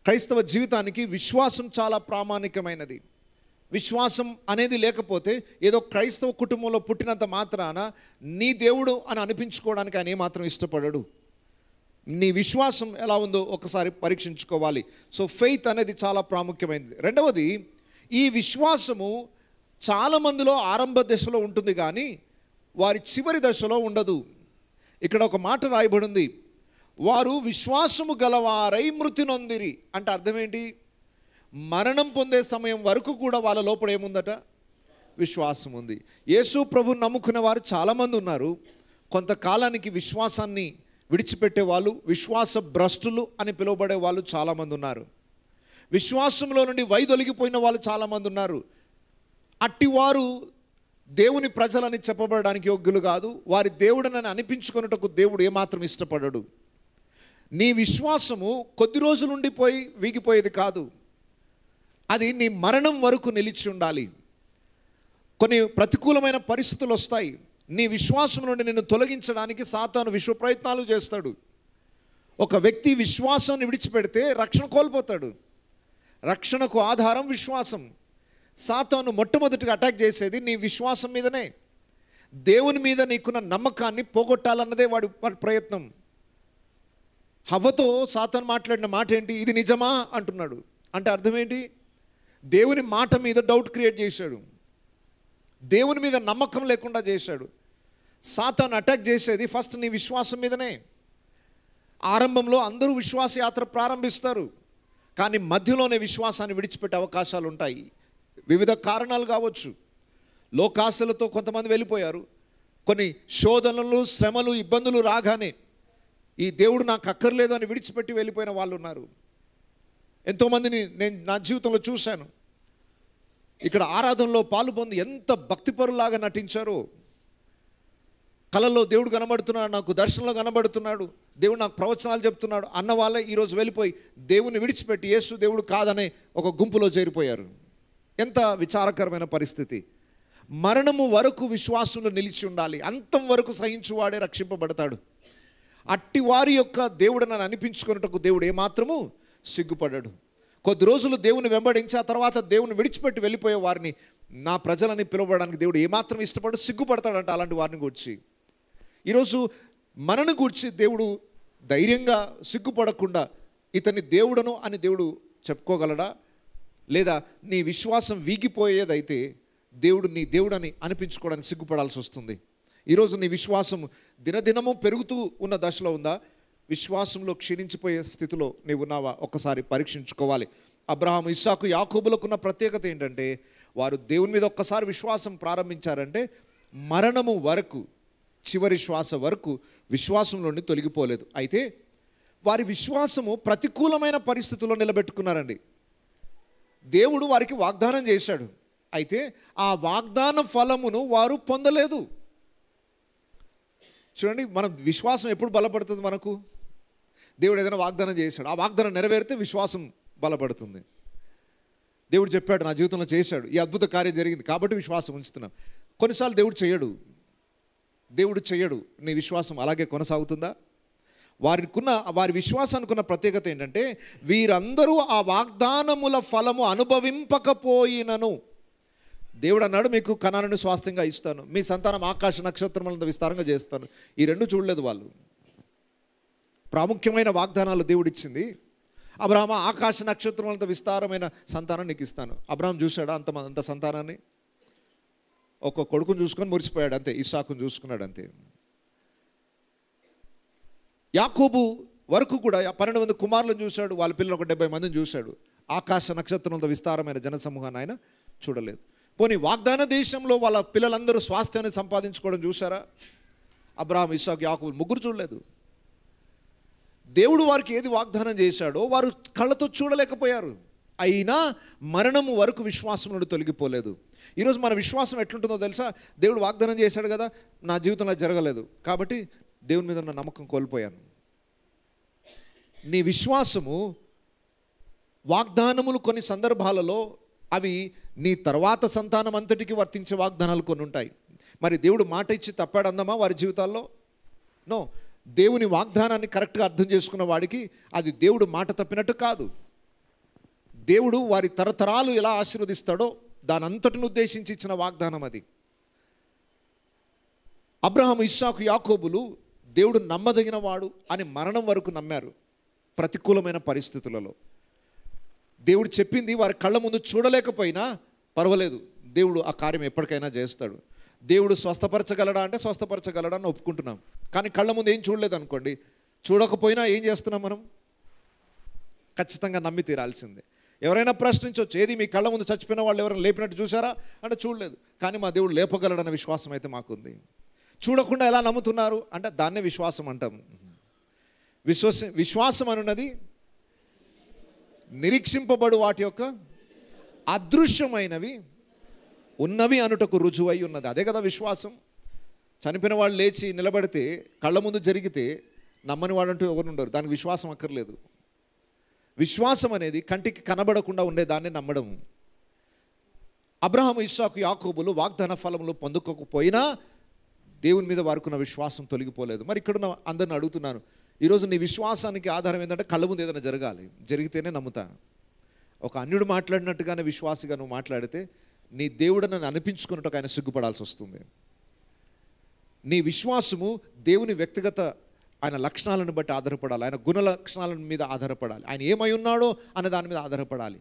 క్రైస్తవ జీవితానికి విశ్వాసం చాలా ప్రామాణికమైనది. విశ్వాసం అనేది లేకపోతే ఏదో క్రైస్తవ కుటుంబంలో పుట్టినంత మాత్రాన నీ దేవుడు అని అనిపించుకోవడానికి ఆయన ఏమాత్రం ఇష్టపడడు. నీ విశ్వాసం ఎలా ఉందో ఒకసారి పరీక్షించుకోవాలి. సో ఫెయిత్ అనేది చాలా ప్రాముఖ్యమైనది. రెండవది, ఈ విశ్వాసము చాలామందిలో ఆరంభ దశలో ఉంటుంది కానీ వారి చివరి దశలో ఉండదు. ఇక్కడ ఒక మాట రాయబడింది, వారు విశ్వాసము గలవారై మృతి నొందిరి. అంటే అర్థం ఏంటి? మరణం పొందే సమయం వరకు కూడా వాళ్ళ లోపల ఏముందట? విశ్వాసం ఉంది. యేసు ప్రభువుని నమ్ముకునే వారు చాలామంది ఉన్నారు. కొంతకాలానికి విశ్వాసాన్ని విడిచిపెట్టే వాళ్ళు, విశ్వాస భ్రష్టులు అని పిలువబడే వాళ్ళు చాలామంది ఉన్నారు. విశ్వాసంలో నుండి వైదొలిగిపోయిన వాళ్ళు చాలామంది ఉన్నారు. అట్టివారు దేవుని ప్రజలని చెప్పబడడానికి యోగ్యులు కాదు. వారి దేవుడనని అనిపించుకున్నటకు దేవుడు ఏమాత్రం ఇష్టపడడు. నీ విశ్వాసము కొద్ది రోజులు ఉండిపోయి వీగిపోయేది కాదు. అది నీ మరణం వరకు నిలిచి ఉండాలి. కొన్ని ప్రతికూలమైన పరిస్థితులు వస్తాయి. నీ విశ్వాసం నుండి నిన్ను తొలగించడానికి సాతాను విశ్వ ప్రయత్నాలు చేస్తాడు. ఒక వ్యక్తి విశ్వాసాన్ని విడిచిపెడితే రక్షణ కోల్పోతాడు. రక్షణకు ఆధారం విశ్వాసం. సాతాను మొట్టమొదటిగా అటాక్ చేసేది నీ విశ్వాసం మీదనే. దేవుని మీద నీకున్న నమ్మకాన్ని పోగొట్టాలన్నదే వాడి ప్రయత్నం. హవ్వతో సాతాను మాట్లాడిన మాట ఏంటి? ఇది నిజమా అంటున్నాడు. అంటే అర్థం ఏంటి? దేవుని మాట మీద డౌట్ క్రియేట్ చేశాడు. దేవుని మీద నమ్మకం లేకుండా చేశాడు. సాతాను అటాక్ చేసేది ఫస్ట్ నీ విశ్వాసం మీదనే. ఆరంభంలో అందరూ విశ్వాస యాత్ర ప్రారంభిస్తారు, కానీ మధ్యలోనే విశ్వాసాన్ని విడిచిపెట్టే అవకాశాలు ఉంటాయి. వివిధ కారణాలు కావచ్చు. లోకాశలతో కొంతమంది వెళ్ళిపోయారు. కొన్ని శోధనలు, శ్రమలు, ఇబ్బందులు రాగానే ఈ దేవుడు నాకు అక్కర్లేదు అని విడిచిపెట్టి వెళ్ళిపోయిన వాళ్ళు ఉన్నారు. ఎంతోమందిని నేను నా జీవితంలో చూశాను. ఇక్కడ ఆరాధనలో పాలు పొంది ఎంత భక్తిపరులాగా నటించారో. కళల్లో దేవుడు కనబడుతున్నాడు, నాకు దర్శనంలో కనబడుతున్నాడు, దేవుడు నాకు ప్రవచనాలు చెప్తున్నాడు అన్న వాళ్ళే ఈరోజు వెళ్ళిపోయి దేవుని విడిచిపెట్టి యేసు దేవుడు కాదనే ఒక గుంపులో చేరిపోయారు. ఎంత విచారకరమైన పరిస్థితి. మరణము వరకు విశ్వాసంలో నిలిచి ఉండాలి, అంతం వరకు సహించువాడే రక్షింపబడతాడు. అట్టి వారి యొక్క దేవుడు నన్ను అనిపించుకున్నట్టుకు దేవుడు ఏమాత్రము సిగ్గుపడ్డాడు. కొద్ది రోజులు దేవుని వెంబడించి ఆ తర్వాత దేవుని విడిచిపెట్టి వెళ్ళిపోయే వారిని నా ప్రజలని పిలువడానికి దేవుడు ఏమాత్రం ఇష్టపడు సిగ్గుపడతాడంట. అలాంటి వారిని గూర్చి ఈరోజు మనను గూర్చి దేవుడు ధైర్యంగా సిగ్గుపడకుండా ఇతని దేవుడను అని దేవుడు చెప్పుకోగలడా? లేదా నీ విశ్వాసం వీగిపోయేదైతే దేవుడు నీ దేవుడని అనిపించుకోవడానికి సిగ్గుపడాల్సి వస్తుంది. ఈరోజు నీ విశ్వాసం దినదినము పెరుగుతూ ఉన్న దశలో ఉందా? విశ్వాసంలో క్షీణించిపోయే స్థితిలో నీవు ఉన్నావా? ఒక్కసారి పరీక్షించుకోవాలి. అబ్రహాము, ఇస్సాకు, యాకోబులకున్న ప్రత్యేకత ఏంటంటే వారు దేవుని మీద ఒక్కసారి విశ్వాసం ప్రారంభించారంటే మరణము వరకు, చివరి శ్వాస వరకు విశ్వాసం నుండి తొలగిపోలేదు. అయితే వారి విశ్వాసము ప్రతికూలమైన పరిస్థితుల్లో నిలబెట్టుకున్నారండి. దేవుడు వారికి వాగ్దానం చేశాడు, అయితే ఆ వాగ్దాన ఫలమును వారు పొందలేదు. చూడండి, మన విశ్వాసం ఎప్పుడు బలపడుతుంది? మనకు దేవుడు ఏదైనా వాగ్దానం చేశాడు, ఆ వాగ్దానం నెరవేరితే విశ్వాసం బలపడుతుంది. దేవుడు చెప్పాడు, నా జీవితంలో చేశాడు, ఈ అద్భుత కార్యం జరిగింది కాబట్టి విశ్వాసం ఉంచుతున్నాం. కొన్నిసార్లు దేవుడు చేయడు, నీ విశ్వాసం అలాగే కొనసాగుతుందా? వారి విశ్వాసానికి ఉన్న ప్రత్యేకత ఏంటంటే వీరందరూ ఆ వాగ్దానముల ఫలము అనుభవింపకపోయినను దేవుడు అన్నాడు, మీకు కనానుని స్వాస్థ్యంగా ఇస్తాను, మీ సంతానం ఆకాశ నక్షత్రములంత విస్తారంగా చేస్తాను. ఈ రెండు చూడలేదు వాళ్ళు. ప్రాముఖ్యమైన వాగ్దానాలు దేవుడు ఇచ్చింది. అబ్రహాము, ఆకాశ నక్షత్రములంత విస్తారమైన సంతానం నీకు ఇస్తాను. అబ్రహాం చూశాడా అంత సంతానాన్ని? ఒక కొడుకుని చూసుకొని మురిసిపోయాడు అంతే, ఇస్సాకుని చూసుకున్నాడు అంతే. యాకోబు వరకు కూడా 12 మంది కుమారులను చూశాడు, వాళ్ళ పిల్లలు ఒక 70 మందిని చూశాడు. ఆకాశ నక్షత్రంతో విస్తారమైన జనసమూహాన్ని ఆయన చూడలేదు. పోనీ వాగ్దాన దేశంలో వాళ్ళ పిల్లలందరూ స్వాస్థ్యాన్ని సంపాదించుకోవడం చూశారా? అబ్రహాం, ఇస్సాకు, యాకోబు ముగ్గురు చూడలేదు. దేవుడు వారికి ఏది వాగ్దానం చేశాడో వారు కళ్ళతో చూడలేకపోయారు. అయినా మరణము వరకు విశ్వాసం నుండి తొలగిపోలేదు. ఈరోజు మన విశ్వాసం ఎట్లుంటుందో తెలుసా? దేవుడు వాగ్దానం చేశాడు కదా, నా జీవితంలో జరగలేదు కాబట్టి దేవుని మీద ఉన్న నమ్మకం కోల్పోయాను. నీ విశ్వాసము వాగ్దానములు కొన్ని సందర్భాలలో అవి నీ తర్వాత సంతానం అంతటికి వర్తించే వాగ్దానాలు కొన్ని ఉంటాయి. మరి దేవుడు మాట ఇచ్చి తప్పాడు అందామా వారి జీవితాల్లో? నో. దేవుని వాగ్దానాన్ని కరెక్ట్గా అర్థం చేసుకున్న వాడికి అది దేవుడు మాట తప్పినట్టు కాదు. దేవుడు వారి తరతరాలు ఎలా ఆశీర్వదిస్తాడో దాని అంతటిని ఉద్దేశించి ఇచ్చిన వాగ్దానం అది. అబ్రహాము, ఇస్సాకు, యాకోబులు దేవుడు నమ్మదగిన వాడు అని మరణం వరకు నమ్మారు. ప్రతికూలమైన పరిస్థితులలో దేవుడు చెప్పింది వారి కళ్ళ ముందు చూడలేకపోయినా పర్వాలేదు, దేవుడు ఆ కార్యం ఎప్పటికైనా చేస్తాడు. దేవుడు స్వస్థపరచగలడా అంటే స్వస్థపరచగలడా అని ఒప్పుకుంటున్నాం. కానీ కళ్ళ ముందు ఏం చూడలేదు అనుకోండి, చూడకపోయినా ఏం చేస్తున్నాం మనం? ఖచ్చితంగా నమ్మి తీరాల్సిందే. ఎవరైనా ప్రశ్నించవచ్చు, ఏది మీ కళ్ళ ముందు చచ్చిపోయిన వాళ్ళు ఎవరైనా లేపినట్టు చూసారా అంటే చూడలేదు, కానీ మా దేవుడు లేపగలడన్న విశ్వాసం అయితే మాకుంది. చూడకుండా ఎలా నమ్ముతున్నారు అంటే దాన్నే విశ్వాసం అంటాం. విశ్వాసం అనున్నది నిరీక్షింపబడు వాటి యొక్క అదృశ్యమైనవి ఉన్నవి అనుటకు రుజువై ఉన్నది. అదే కదా విశ్వాసం. చనిపోయిన వాళ్ళు లేచి నిలబడితే కళ్ళ ముందు జరిగితే నమ్మని వాడంటూ ఎవరు ఉండరు, దానికి విశ్వాసం అక్కర్లేదు. విశ్వాసం అనేది కంటికి కనబడకుండా ఉండేదాన్ని నమ్మడం. అబ్రహాము, ఇస్సాకు, యాకోబులు వాగ్దాన ఫలములు పొందుకోకపోయినా దేవుని మీద వారుకున్న విశ్వాసం తొలగిపోలేదు. మరి ఇక్కడున్న అందరిని అడుగుతున్నాను, ఈరోజు నీ విశ్వాసానికి ఆధారం ఏంటంటే కళ్ళ ముందు ఏదైనా జరగాలి, జరిగితేనే నమ్ముతా. ఒక అన్యుడు మాట్లాడినట్టుగానే విశ్వాసిగా నువ్వు మాట్లాడితే నీ దేవుడని అనిపించుకున్నట్టు ఆయన సిగ్గుపడాల్సి వస్తుంది. నీ విశ్వాసము దేవుని వ్యక్తిగత ఆయన లక్షణాలను బట్టి ఆధారపడాలి, ఆయన గుణ లక్షణాల మీద ఆధారపడాలి, ఆయన ఏమై ఉన్నాడో అనే దాని మీద ఆధారపడాలి.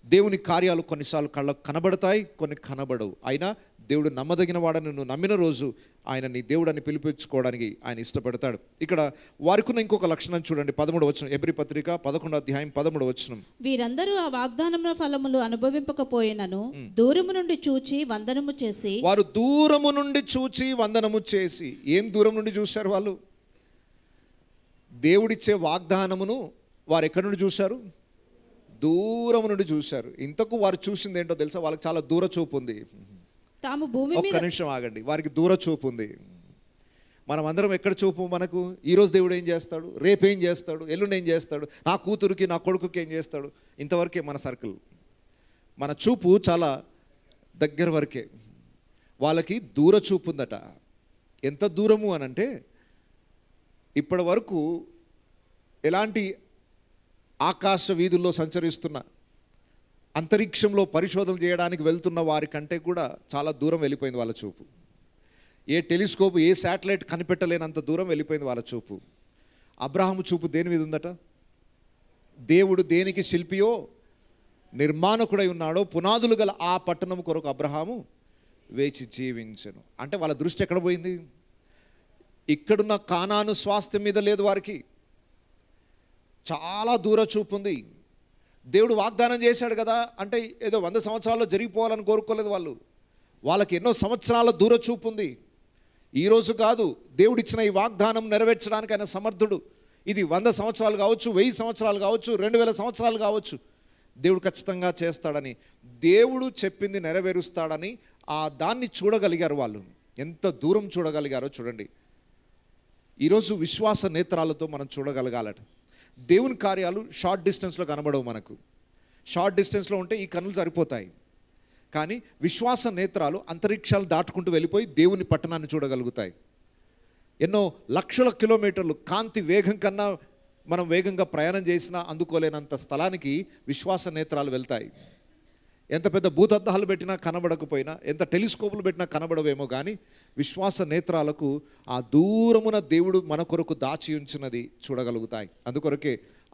దేవుని కార్యాలు కొన్నిసార్లు కళ్ళకు కనబడతాయి, కొన్ని కనబడవు. అయినా దేవుడు నమ్మదగిన వాడని నువ్వు నమ్మిన రోజు ఆయన నీ దేవుడని పిలిపించుకోవడానికి ఆయన ఇష్టపడతాడు. ఇక్కడ వారికున్న ఇంకొక లక్షణం చూడండి, 13వ వచనం, ఎబ్రీ పత్రిక 11వ అధ్యాయం 13వ వచనం. వీరందరూ ఆ వాగ్దానముల ఫలములు అనుభవింపకపోయినను దూరము నుండి చూచి వందనము చేసి, వారు దూరము నుండి చూచి వందనము చేసి. ఏం దూరం నుండి చూశారు వాళ్ళు? దేవుడిచ్చే వాగ్దానమును వారు ఎక్కడి నుండి చూశారు? దూరం నుండి చూశారు. ఇంతకు వారు చూసింది ఏంటో తెలుసా? వాళ్ళకి చాలా దూర చూపు ఉంది. తాము భూమి ఒక్క మీద నిమిషం ఆగండి. వారికి దూర చూపు ఉంది. మనం అందరం ఎక్కడ చూపు మనకు? ఈరోజు దేవుడు ఏం చేస్తాడు, రేపు ఏం చేస్తాడు, ఎల్లుండి ఏం చేస్తాడు, నా కూతురికి నా కొడుకుకి ఏం చేస్తాడు, ఇంతవరకే మన సర్కిల్. మన చూపు చాలా దగ్గర వరకే. వాళ్ళకి దూర చూపు ఉందట. ఎంత దూరము అనంటే, ఇప్పటి వరకు ఎలాంటి ఆకాశ వీధుల్లో సంచరిస్తున్న, అంతరిక్షంలో పరిశోధనలు చేయడానికి వెళ్తున్న వారి కంటే కూడా చాలా దూరం వెళ్ళిపోయింది వాళ్ళ చూపు. ఏ టెలిస్కోప్, ఏ శాటిలైట్ కనిపెట్టలేనంత దూరం వెళ్ళిపోయింది వాళ్ళ చూపు. అబ్రహాము చూపు దేని మీద ఉందట? దేవుడు దేనికి శిల్పియో నిర్మాణకుడై ఉన్నాడో పునాదులు గల ఆ పట్టణం కొరకు అబ్రహాము వేచి జీవించెను. అంటే వాళ్ళ దృష్టి ఎక్కడ పోయింది? ఇక్కడున్న కానాను స్వాస్థ్యం మీద లేదు వారికి. చాలా దూర చూపు ఉంది. దేవుడు వాగ్దానం చేశాడు కదా అంటే ఏదో 100 సంవత్సరాల్లో జరిగిపోవాలని కోరుకోలేదు వాళ్ళు. వాళ్ళకి ఎన్నో సంవత్సరాల దూర చూపు ఉంది. ఈరోజు కాదు, దేవుడిచ్చిన ఈ వాగ్దానం నెరవేర్చడానికి ఆయన సమర్థుడు. ఇది 100 సంవత్సరాలు కావచ్చు, 1000 సంవత్సరాలు కావచ్చు, 2000 సంవత్సరాలు కావచ్చు, దేవుడు ఖచ్చితంగా చేస్తాడని, దేవుడు చెప్పింది నెరవేరుస్తాడని దాన్ని చూడగలిగారు వాళ్ళు. ఎంత దూరం చూడగలిగారో చూడండి. ఈరోజు విశ్వాస నేత్రాలతో మనం చూడగలగాలట. దేవుని కార్యాలు షార్ట్ డిస్టెన్స్లో కనబడవు మనకు. షార్ట్ డిస్టెన్స్లో ఉంటే ఈ కన్నులు సరిపోతాయి. కానీ విశ్వాస నేత్రాలు అంతరిక్షాలు దాటుకుంటూ వెళ్ళిపోయి దేవుని పట్టణాన్ని చూడగలుగుతాయి. ఎన్నో లక్షల కిలోమీటర్లు కాంతి వేగం కన్నా మనం వేగంగా ప్రయాణం చేసినా అందుకోలేనంత స్థలానికి విశ్వాస నేత్రాలు వెళ్తాయి. ఎంత పెద్ద భూతద్దాలు పెట్టినా కనబడకపోయినా, ఎంత టెలిస్కోపులు పెట్టినా కనబడవేమో కానీ విశ్వాస నేత్రాలకు ఆ దూరమున దేవుడు మన కొరకు దాచి ఉంచినది చూడగలుగుతాయి. అందుకొరకే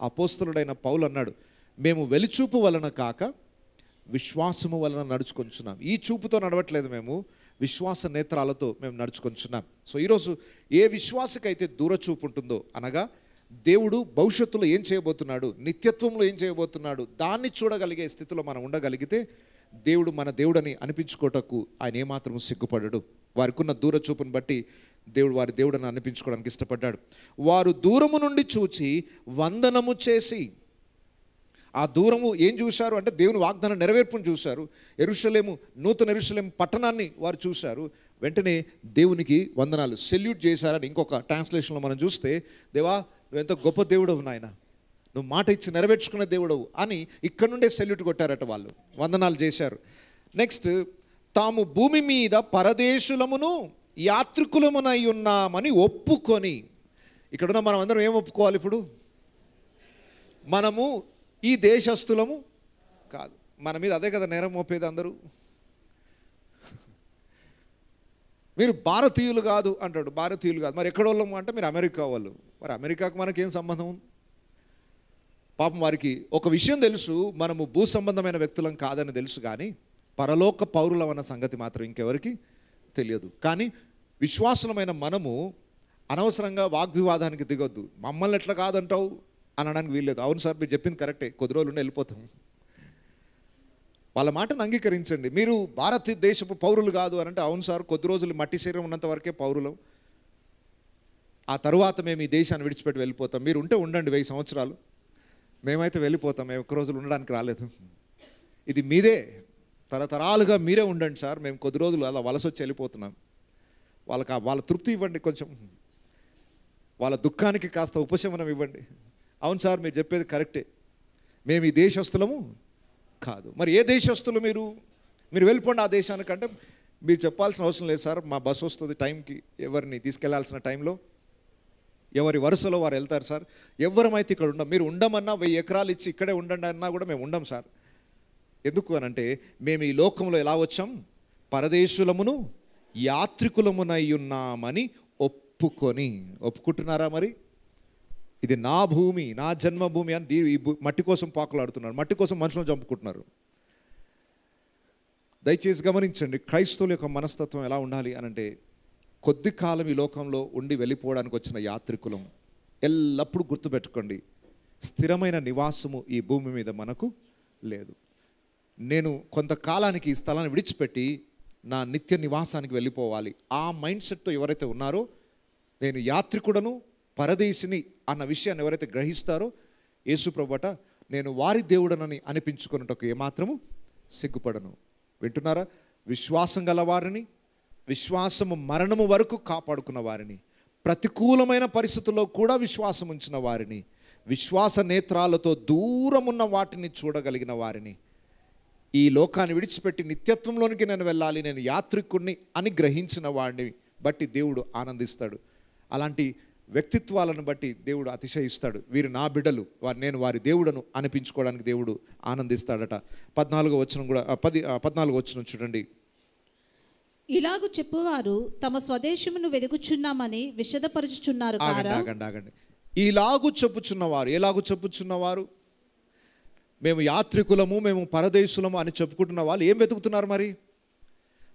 అపోస్తలుడైన పౌలు అన్నాడు, మేము వెలిచూపు వలన కాక విశ్వాసము వలన నడుచుకొంచున్నాం. ఈ చూపుతో నడవట్లేదు, మేము విశ్వాస నేత్రాలతో మేము నడుచుకొంచున్నాం. సో ఈరోజు ఏ విశ్వాసకైతే దూరచూపు ఉంటుందో, అనగా దేవుడు భవిష్యత్తులో ఏం చేయబోతున్నాడు, నిత్యత్వంలో ఏం చేయబోతున్నాడు, దాన్ని చూడగలిగే స్థితిలో మనం ఉండగలిగితే దేవుడు మన దేవుడని అనిపించుకోటకు ఆయన ఏమాత్రం సిగ్గుపడడు. వారికి ఉన్న దూరచూపును బట్టి దేవుడు వారి దేవుడని అనిపించుకోవడానికి ఇష్టపడ్డాడు. వారు దూరము నుండి చూచి వందనము చేసి, ఆ దూరము ఏం చూశారు అంటే దేవుని వాగ్దాన నెరవేర్పును చూశారు. యెరూషలేము, నూతన యెరూషలేము పట్టణాన్ని వారు చూశారు. వెంటనే దేవునికి వందనాలు, సెల్యూట్ చేశారని ఇంకొక ట్రాన్స్లేషన్లో మనం చూస్తే, దేవా నువ్వు ఎంత గొప్ప దేవుడవు నాయన, నువ్వు మాట ఇచ్చి నెరవేర్చుకున్న దేవుడవు అని ఇక్కడ నుండే సెల్యూట్ కొట్టారట వాళ్ళు, వందనాలు చేశారు. నెక్స్ట్, తాము భూమి మీద పరదేశులమును యాత్రికులమునై ఉన్నామని ఒప్పుకొని. ఇక్కడున్న మనం అందరం ఏం ఒప్పుకోవాలి ఇప్పుడు? మనము ఈ దేశస్థులము కాదు. మన మీద అదే కదా నేరం మోపేది అందరూ. మీరు భారతీయులు కాదు అంటాడు. భారతీయులు కాదు, మరి ఎక్కడోళ్ళము అంటే మీరు అమెరికా వాళ్ళు. మరి అమెరికాకు మనకేం సంబంధం? పాపం వారికి ఒక విషయం తెలుసు, మనము భూ సంబంధమైన వ్యక్తులం కాదని తెలుసు, కానీ పరలోక పౌరులం అన్న సంగతి మాత్రం ఇంకెవరికి తెలియదు. కానీ విశ్వాసులమైన మనము అనవసరంగా వాగ్వివాదానికి దిగొద్దు. మమ్మల్ని ఎట్లా కాదంటావు అనడానికి వీల్లేదు. అవును సార్ మీరు చెప్పింది కరెక్టే, కొద్ది రోజులు ఉండి వెళ్ళిపోతాం. వాళ్ళ మాటను అంగీకరించండి. మీరు భారతదేశపు పౌరులు కాదు అని అంటే, అవును సార్ కొద్ది రోజులు మట్టి శరీరం ఉన్నంత వరకే పౌరులం, ఆ తరువాత మేము ఈ దేశాన్ని విడిచిపెట్టి వెళ్ళిపోతాం. మీరు ఉంటే ఉండండి 1000 సంవత్సరాలు, మేమైతే వెళ్ళిపోతాం, మేము ఒక్క రోజులు ఉండడానికి రాలేదు. ఇది మీదే, తరతరాలుగా మీరే ఉండండి సార్, మేము కొద్ది రోజులు అలా వలస వచ్చి వెళ్ళిపోతున్నాం. వాళ్ళ తృప్తి ఇవ్వండి, కొంచెం వాళ్ళ దుఃఖానికి కాస్త ఉపశమనం ఇవ్వండి. అవును సార్ మీరు చెప్పేది కరెక్టే, మేము ఈ దేశస్తులము కాదు. మరి ఏ దేశస్తులు మీరు? మీరు వెళ్ళిపోండి ఆ దేశానికంటే మీరు చెప్పాల్సిన అవసరం లేదు సార్, మా బస్సు వస్తుంది టైంకి, ఎవరిని తీసుకెళ్లాల్సిన టైంలో ఎవరి వరుసలో వారు వెళ్తారు సార్, ఎవరమైతే ఇక్కడ ఉండం. మీరు ఉండమన్నా 1000 ఎకరాలు ఇచ్చి ఇక్కడే ఉండండి అన్నా కూడా మేము ఉండం సార్. ఎందుకు అనంటే మేము ఈ లోకంలో ఎలా వచ్చాం? పరదేశులమును యాత్రికులమునై ఉన్నామని ఒప్పుకుంటున్నారా? మరి ఇది నా భూమి, నా జన్మభూమి అని ఈ మట్టి కోసం పాకులాడుతున్నారు, మట్టి కోసం మనుషులను చంపుకుంటున్నారు. దయచేసి గమనించండి, క్రైస్తవుల యొక్క మనస్తత్వం ఎలా ఉండాలి అనంటే, కొద్ది కాలం ఈ లోకంలో ఉండి వెళ్ళిపోవడానికి వచ్చిన యాత్రికులం. ఎల్లప్పుడూ గుర్తుపెట్టుకోండి, స్థిరమైన నివాసము ఈ భూమి మీద మనకు లేదు. నేను కొంతకాలానికి ఈ స్థలాన్ని విడిచిపెట్టి నా నిత్య నివాసానికి వెళ్ళిపోవాలి, ఆ మైండ్ సెట్తో ఎవరైతే ఉన్నారో, నేను యాత్రికుడను పరదేశిని అన్న విషయాన్ని ఎవరైతే గ్రహిస్తారో, యేసు ప్రభువట నేను వారి దేవుడనని అనిపించుకున్నటకు ఏమాత్రము సిగ్గుపడను. వింటున్నారా? విశ్వాసం గల వారిని, విశ్వాసము మరణము వరకు కాపాడుకున్న వారిని, ప్రతికూలమైన పరిస్థితుల్లో కూడా విశ్వాసం ఉంచిన వారిని, విశ్వాస నేత్రాలతో దూరమున్న వాటిని చూడగలిగిన వారిని, ఈ లోకాన్ని విడిచిపెట్టి నిత్యత్వంలోనికి నేను వెళ్ళాలి, నేను యాత్రికుడిని అని గ్రహించిన వాడిని బట్టి దేవుడు ఆనందిస్తాడు. అలాంటి వ్యక్తిత్వాలను బట్టి దేవుడు అతిశయిస్తాడు. వీరు నా బిడ్డలు, నేను వారి దేవుడను అనిపించుకోవడానికి దేవుడు ఆనందిస్తాడట. 14వ వచనం కూడా 14వ వచనం చూడండి. ఇలాగు చెప్పువారు తమ స్వదేశమును వెదుకుచున్నామని విషదపరచుచున్నారు కారా. ఆగండి. ఇలాగు చెప్పుచున్నవారు, ఎలాగు చెప్పుచున్నవారు? మేము యాత్రికులము, మేము పరదేశులము అని చెప్పుకుంటున్న వాళ్ళు ఏం వెతుకుతున్నారు? మరి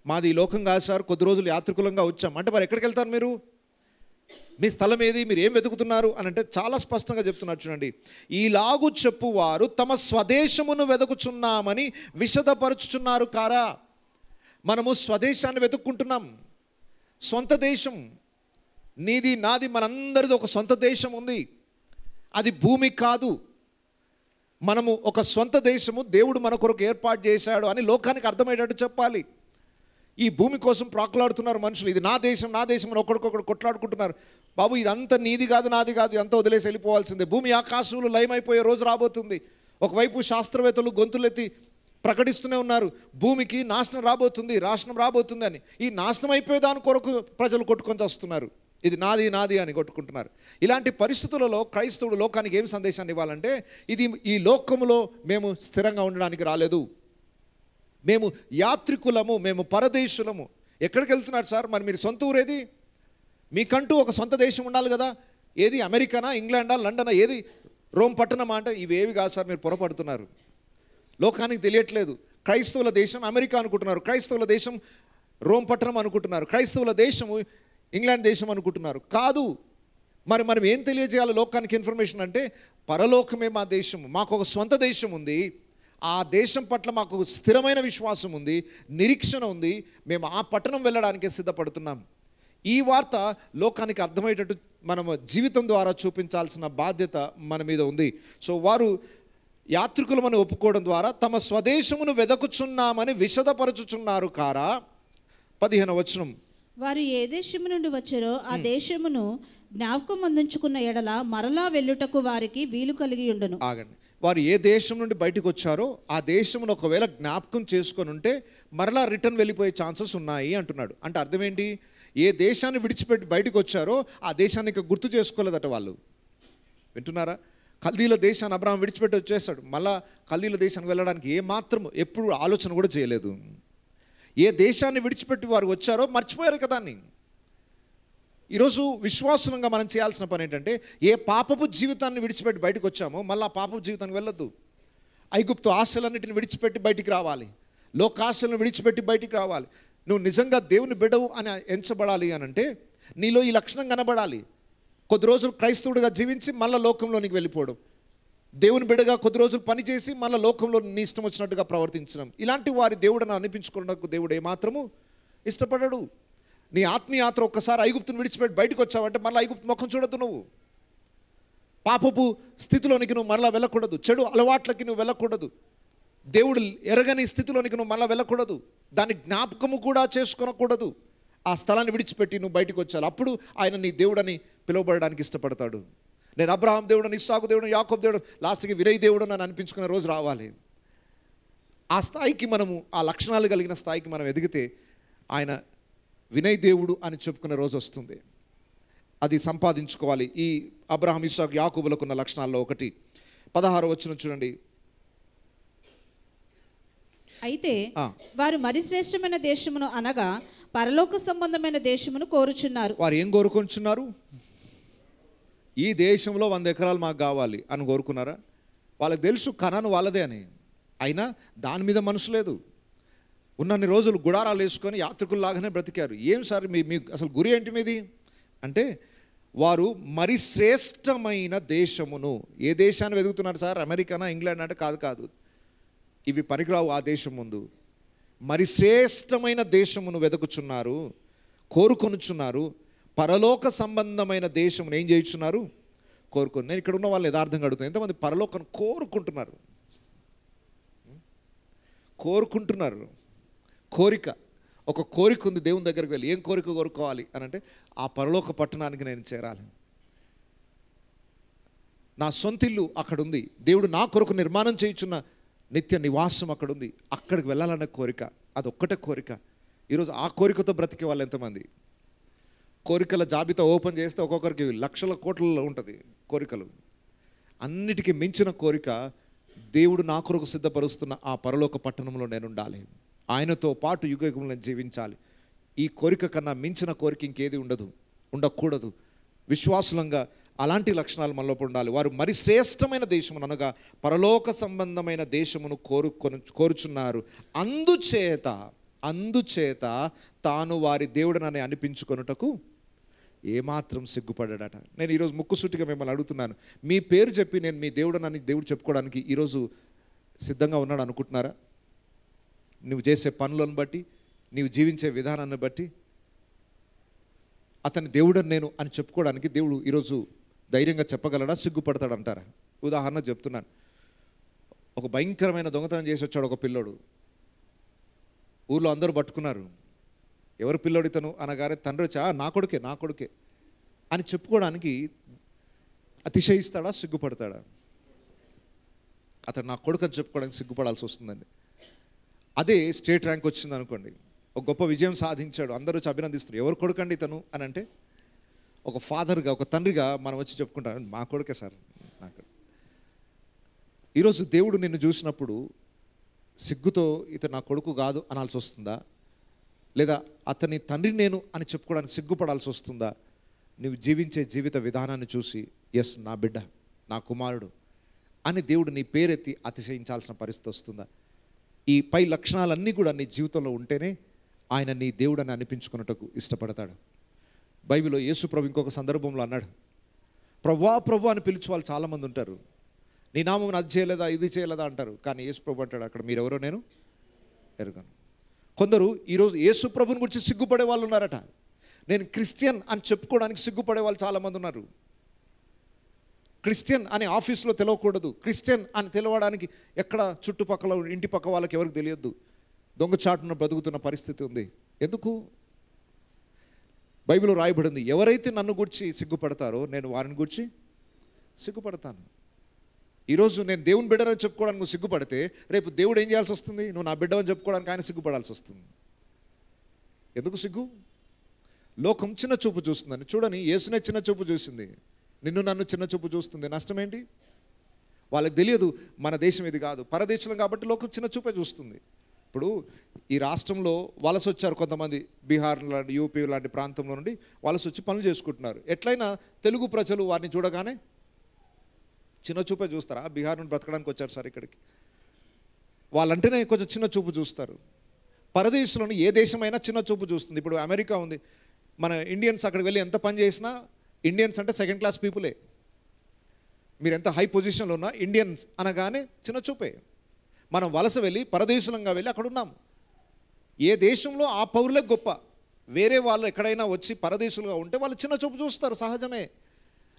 మాది ఈ లోకం కాదు సార్, కొద్ది రోజులు యాత్రికులంగా వచ్చాం అంటే మరి ఎక్కడికి వెళ్తారు మీరు? మీ స్థలం ఏది? మీరు ఏం వెతుకుతున్నారు అని అంటే చాలా స్పష్టంగా చెప్తున్నారు. చూడండి, ఈలాగు చెప్పువారు తమ స్వదేశమును వెతుకుచున్నామని విషదపరచుచున్నారు కారా. మనము స్వదేశాన్ని వెతుక్కుంటున్నాం. సొంత దేశం, నీది నాది మనందరిది ఒక సొంత దేశం ఉంది. అది భూమి కాదు. మనము ఒక సొంత దేశము దేవుడు మన కొరకు ఏర్పాటు చేశాడు అని లోకానికి అర్థమయ్యేటట్టు చెప్పాలి. ఈ భూమి కోసం ప్రాకులాడుతున్నారు మనుషులు. ఇది నా దేశం, నా దేశం అని ఒకరికొకరు కొట్లాడుకుంటున్నారు. బాబు, ఇదంతా నీది కాదు, నాది కాదు, ఇదంతా వదిలేసి వెళ్ళిపోవాల్సిందే. భూమి ఆకాశంలో లయమైపోయే రోజు రాబోతుంది. ఒకవైపు శాస్త్రవేత్తలు గొంతులెత్తి ప్రకటిస్తూనే ఉన్నారు, భూమికి నాశనం రాబోతుంది అని. ఈ నాశనం అయిపోయే దాని కొరకు ప్రజలు కొట్టుకొని వస్తున్నారు. ఇది నాది నాది అని కొట్టుకుంటున్నారు. ఇలాంటి పరిస్థితులలో క్రైస్తవుడు లోకానికి ఏం సందేశాన్ని ఇవ్వాలంటే, ఇది ఈ లోకములో మేము స్థిరంగా ఉండడానికి రాలేదు, మేము యాత్రికులము, మేము పరదేశులము. ఎక్కడికి వెళ్తున్నారు సార్? మరి మీరు సొంత ఊరేది? మీకంటూ ఒక సొంత దేశం ఉండాలి కదా. ఏది? అమెరికానా, ఇంగ్లాండా, లండనా, ఏది? రోమ్ పట్టణమా అంటే ఇవేవి కాదు సార్, మీరు పొరపడుతున్నారు. లోకానికి తెలియట్లేదు. క్రైస్తవుల దేశం అమెరికా అనుకుంటున్నారు, క్రైస్తవుల దేశం రోమ్ పట్టణం అనుకుంటున్నారు, క్రైస్తవుల దేశము ఇంగ్లాండ్ దేశం అనుకుంటున్నారు. కాదు. మరి మనం ఏం తెలియజేయాలి లోకానికి ఇన్ఫర్మేషన్ అంటే, పరలోకమే మా దేశము, మాకు ఒక సొంత దేశం ఉంది, ఆ దేశం పట్ల మాకు స్థిరమైన విశ్వాసం ఉంది, నిరీక్షణ ఉంది, మేము ఆ పట్టణం వెళ్ళడానికే సిద్ధపడుతున్నాం. ఈ వార్త లోకానికి అర్థమయ్యేటట్టు మనం జీవితం ద్వారా చూపించాల్సిన బాధ్యత మన మీద ఉంది. సో వారు యాత్రికులమని ఒప్పుకోవడం ద్వారా తమ స్వదేశమును వెదకుచున్నామని విషదపరచుచున్నారు కారా. 15వ వచనం, వారు ఏ దేశము నుండి వచ్చారో ఆ దేశమును జ్ఞాపకం అందించుకున్న ఎడల మరలా వెళ్ళుటకు వారికి వీలు కలిగి ఉండును. ఆగండి. వారు ఏ దేశం నుండి బయటకు వచ్చారో ఆ దేశమును ఒకవేళ జ్ఞాపకం చేసుకొని ఉంటే మరలా రిటర్న్ వెళ్ళిపోయే ఛాన్సెస్ ఉన్నాయి అంటున్నాడు. అంటే అర్థం ఏంటి? ఏ దేశాన్ని విడిచిపెట్టి బయటకు వచ్చారో ఆ దేశాన్ని ఇంకా గుర్తు చేసుకోలేదట వాళ్ళు. వింటున్నారా? కల్దీల దేశాన్ని అబ్రహాం విడిచిపెట్టి వచ్చేసాడు. మళ్ళా కల్దీల దేశానికి వెళ్ళడానికి ఏమాత్రం ఎప్పుడు ఆలోచన కూడా చేయలేదు. ఏ దేశాన్ని విడిచిపెట్టి వారు వచ్చారో మర్చిపోయారు కదా దాన్ని. ఈరోజు విశ్వాసంగా మనం చేయాల్సిన పని ఏంటంటే, ఏ పాపపు జీవితాన్ని విడిచిపెట్టి బయటకు వచ్చామో మళ్ళీ ఆ పాపపు జీవితానికి వెళ్ళొద్దు. ఐగుప్తు ఆశలన్నిటిని విడిచిపెట్టి బయటికి రావాలి, లోకాశలను విడిచిపెట్టి బయటికి రావాలి. నువ్వు నిజంగా దేవుని బిడ్డవు అని ఎంచబడాలి అని అంటే నీలో ఈ లక్షణం కనబడాలి. కొద్ది రోజులు క్రైస్తవుడిగా జీవించి మళ్ళీ లోకంలోనికి వెళ్ళిపోవడం, దేవుని బిడ్డగా కొద్ది రోజులు పనిచేసి మళ్ళీ లోకంలో నీ ఇష్టం వచ్చినట్టుగా ప్రవర్తించడం, ఇలాంటి వారి దేవుడిని అనిపించుకున్నకు దేవుడు ఏమాత్రము ఇష్టపడడు. నీ ఆత్మీయాత్ర ఒక్కసారి ఐగుప్తుని విడిచిపెట్టి బయటకు వచ్చావంటే మళ్ళీ ఐగుప్తు ముఖం చూడద్దు. నువ్వు పాపపు స్థితిలోనికి నువ్వు మరలా వెళ్ళకూడదు, చెడు అలవాట్లకి నువ్వు వెళ్ళకూడదు, దేవుడు ఎరగని స్థితిలోనికి నువ్వు మళ్ళీ వెళ్ళకూడదు, దాన్ని జ్ఞాపకము కూడా చేసుకొనకూడదు. ఆ స్థలాన్ని విడిచిపెట్టి నువ్వు బయటకు వచ్చాలి. అప్పుడు ఆయన నీ దేవుడని పిలువబడడానికి ఇష్టపడతాడు. నేను అబ్రహాం దేవుడని, ఇస్సాకు దేవుడు, యాకోబు దేవుడు, లాస్ట్కి వినయ్ దేవుడు అని అనిపించుకునే రోజు రావాలి. ఆ స్థాయికి మనము, ఆ లక్షణాలు కలిగిన స్థాయికి మనం ఎదిగితే ఆయన వినయ్ దేవుడు అని చెప్పుకునే రోజు వస్తుంది. అది సంపాదించుకోవాలి. ఈ అబ్రహాం, ఇస్సాకు, యాకోబులకున్న లక్షణాల్లో ఒకటి. 16వ వచనం చూడండి. అయితే వారు మరి శ్రేష్టమైన దేశమును అనగా పరలోక సంబంధమైన దేశమును కోరుచున్నారు. వారు ఏం కోరుకుంటున్నారు? ఈ దేశంలో 100 ఎకరాలు మాకు కావాలి అని కోరుకున్నారా? వాళ్ళకి తెలుసు కనాను వాళ్ళదే అని, అయినా దాని మీద మనసు లేదు. ఉన్నన్ని రోజులు గుడారాలు వేసుకొని యాత్రికుల్లాగానే బ్రతికారు. ఏం సార్ మీ అసలు గురి ఏంటి మీది అంటే, వారు మరి శ్రేష్టమైన దేశమును, ఏ దేశాన్ని వెతుకుతున్నారు సార్? అమెరికానా, ఇంగ్లాండ్ అంటే కాదు, ఇవి పనికిరావు ఆ దేశం ముందు. మరి శ్రేష్టమైన దేశమును వెతుకుచున్నారు, కోరుకొనుచున్నారు. పరలోక సంబంధమైన దేశమును ఏం చేయుచున్నారు? కోరుకొని. నేను ఇక్కడ ఉన్న వాళ్ళు యథార్థంగా అడుగుతాను, ఎంతమంది పరలోకను కోరుకుంటున్నారు? కోరిక. ఒక కోరిక ఉంది దేవుని దగ్గరికి వెళ్ళి. ఏం కోరిక కోరుకోవాలి అని అంటే, ఆ పరలోక పట్టణానికి నేను చేరాలి, నా సొంతిల్లు అక్కడుంది, దేవుడు నా కొరకు నిర్మాణం చేయుచున్న నిత్య నివాసం అక్కడుంది, అక్కడికి వెళ్ళాలనే కోరిక. అదొక్కటే కోరిక. ఈరోజు ఆ కోరికతో బ్రతికే వాళ్ళు ఎంతమంది? కోరికల జాబితా ఓపెన్ చేస్తే ఒక్కొక్కరికి లక్షల కోట్లలో ఉంటుంది కోరికలు. అన్నిటికీ మించిన కోరిక, దేవుడు నా కొరకు సిద్ధపరుస్తున్న ఆ పరలోక పట్టణంలో నేను ఉండాలి, ఆయనతో పాటు యుగయుగంలో జీవించాలి. ఈ కోరిక కన్నా మించిన కోరిక ఇంకేది ఉండకూడదు. విశ్వాసులంగా అలాంటి లక్షణాలు మనలో ఉండాలి. వారు మరి శ్రేష్టమైన దేశమును అనగా పరలోక సంబంధమైన దేశమును కోరుచున్నారు. అందుచేత తాను వారి దేవుడనని అనిపించుకొనుటకు ఏమాత్రం సిగ్గుపడ్డాడట. నేను ఈరోజు ముక్కుసూటిగా మిమ్మల్ని అడుగుతున్నాను, మీ పేరు చెప్పి నేను మీ దేవుడనని దేవుడు చెప్పుకోవడానికి ఈరోజు సిద్ధంగా ఉన్నాడు అనుకుంటున్నారా? నువ్వు చేసే పనులను బట్టి, నీవు జీవించే విధానాన్ని బట్టి అతని దేవుడని నేను అని చెప్పుకోవడానికి దేవుడు ఈరోజు ధైర్యంగా చెప్పగలడా? సిగ్గుపడతాడంటారా? ఉదాహరణ చెప్తున్నాను. ఒక భయంకరమైన దొంగతనం చేసి వచ్చాడు ఒక పిల్లోడు. ఊళ్ళో అందరూ పట్టుకున్నారు. ఎవరు పిల్లోడు ఇతను అనగానే తండ్రి వచ్చి నా కొడుకే అని చెప్పుకోవడానికి అతిశయిస్తాడా? సిగ్గుపడతాడా? అతను నా కొడుకు అని చెప్పుకోవడానికి సిగ్గుపడాల్సి వస్తుందండి. అదే స్టేట్ ర్యాంక్ వచ్చింది అనుకోండి, ఒక గొప్ప విజయం సాధించాడు, అందరూ వచ్చి అభినందిస్తారు. ఎవరు కొడుకండి ఇతను అని అంటే, ఒక ఫాదర్గా, ఒక తండ్రిగా మనం వచ్చి చెప్పుకుంటాం, మా కొడుకే సార్ నాకు. ఈరోజు దేవుడు నిన్ను చూసినప్పుడు సిగ్గుతో ఇతను నా కొడుకు కాదు అనాల్సి వస్తుందా? లేదా అతని తండ్రి నేను అని చెప్పుకోవడానికి సిగ్గుపడాల్సి వస్తుందా? నువ్వు జీవించే జీవిత విధానాన్ని చూసి ఎస్ నా బిడ్డ, నా కుమారుడు అని దేవుడు నీ పేరెత్తి అతిశయించాల్సిన పరిస్థితి వస్తుందా? ఈ పై లక్షణాలన్నీ కూడా నీ జీవితంలో ఉంటేనే ఆయన నీ దేవుడని అనిపించుకున్నట్టుకు ఇష్టపడతాడు. బైబిల్లో యేసు ప్రభు ఇంకొక సందర్భంలో అన్నాడు, ప్రభు అని పిలిచే వాళ్ళు చాలామంది ఉంటారు. నీ నామం అది చేయలేదా, ఇది చేయలేదా అంటారు. కానీ యేసు ప్రభు అంటాడు, అక్కడ మీరెవరో నేను ఎరుగను. కొందరు ఈరోజు యేసు ప్రభుని గురించి సిగ్గుపడే వాళ్ళు ఉన్నారట. నేను క్రిస్టియన్ అని చెప్పుకోవడానికి సిగ్గుపడే వాళ్ళు చాలామంది ఉన్నారు. క్రిస్టియన్ అని ఆఫీస్లో తెలవకూడదు, క్రిస్టియన్ అని తెలవడానికి ఎక్కడ చుట్టుపక్కల ఇంటి పక్క వాళ్ళకి ఎవరికి తెలియద్దు. దొంగచాటున బ్రతుకుతున్న పరిస్థితి ఉంది. ఎందుకు? బైబిల్లో రాయబడింది, ఎవరైతే నన్ను గురించి సిగ్గుపడతారో నేను వారిని గురించి సిగ్గుపడతాను. ఈరోజు నేను దేవుని బిడ్డని చెప్పుకోవడానికి నువ్వు సిగ్గుపడితే, రేపు దేవుడు ఏం చేయాల్సి వస్తుంది? నువ్వు నా బిడ్డని చెప్పుకోవడానికి ఆయన సిగ్గుపడాల్సి వస్తుంది. ఎందుకు సిగ్గు? లోకం చిన్న చూపు చూస్తుందని. చూడని, యేసునే చిన్న చూపు చూసింది, నిన్ను నన్ను చిన్న చూపు చూస్తుంది. నష్టం ఏంటి? వాళ్ళకి తెలియదు మన దేశం ఇది కాదు, పరదేశం కాబట్టి లోకం చిన్న చూపే చూస్తుంది. ఇప్పుడు ఈ రాష్ట్రంలో వలస వచ్చారు కొంతమంది, బీహార్ లాంటి, యూపీ లాంటి ప్రాంతంలో నుండి వలస వచ్చి పనులు చేసుకుంటున్నారు. ఎట్లయినా తెలుగు ప్రజలు వారిని చూడగానే చిన్న చూపే చూస్తారా? బీహార్ నుండి బ్రతకడానికి వచ్చారు సార్ ఇక్కడికి, వాళ్ళంటేనే కొంచెం చిన్న చూపు చూస్తారు. పరదేశంలోని ఏ దేశమైనా చిన్న చూపు చూస్తుంది. ఇప్పుడు అమెరికా ఉంది, మన ఇండియన్స్ అక్కడికి వెళ్ళి ఎంత పని చేసినా ఇండియన్స్ అంటే సెకండ్ క్లాస్ పీపులే. మీరు ఎంత హై పొజిషన్లో ఉన్నా ఇండియన్స్ అనగానే చిన్న చూపే. మనం వలస వెళ్ళి పరదేశంగా వెళ్ళి అక్కడ ఉన్నాం. ఏ దేశంలో ఆ పౌరులే గొప్ప. వేరే వాళ్ళు ఎక్కడైనా వచ్చి పరదేశులుగా ఉంటే వాళ్ళు చిన్న చూపు చూస్తారు, సహజమే.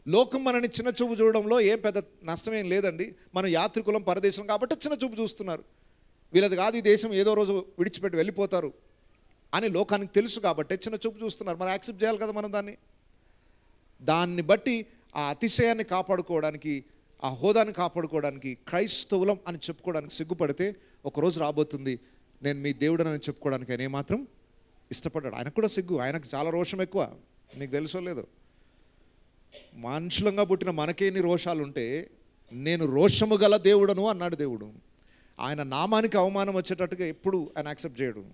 లోకం మనని చిన్న చూపు చూడడంలో ఏం పెద్ద నష్టమేం లేదండి. మనం యాత్రికులం, పరదేశం కాబట్టి చిన్న చూపు చూస్తున్నారు. వీళ్ళది కాదు ఈ దేశం, ఏదో రోజు విడిచిపెట్టి వెళ్ళిపోతారు అని లోకానికి తెలుసు కాబట్టి చిన్న చూపు చూస్తున్నారు. మనం యాక్సెప్ట్ చేయాలి కదా మనం దాన్ని బట్టి ఆ అతిశయాన్ని కాపాడుకోవడానికి, ఆ హోదాని కాపాడుకోవడానికి, క్రైస్తవులం అని చెప్పుకోవడానికి సిగ్గుపడితే ఒకరోజు రాబోతుంది నేను మీ దేవుడని చెప్పుకోవడానికి ఆయన ఏమాత్రం ఇష్టపడ్డాడు. ఆయనకు కూడా సిగ్గు, ఆయనకు చాలా రోషం ఎక్కువ. మీకు తెలుసో లేదో, మనుషులంగా పుట్టిన మనకేని రోషాలు ఉంటే నేను రోషము గల దేవుడను అన్నాడు దేవుడు. ఆయన నామానికి అవమానం వచ్చేటట్టుగా ఎప్పుడు ఆయన యాక్సెప్ట్ చేయడు.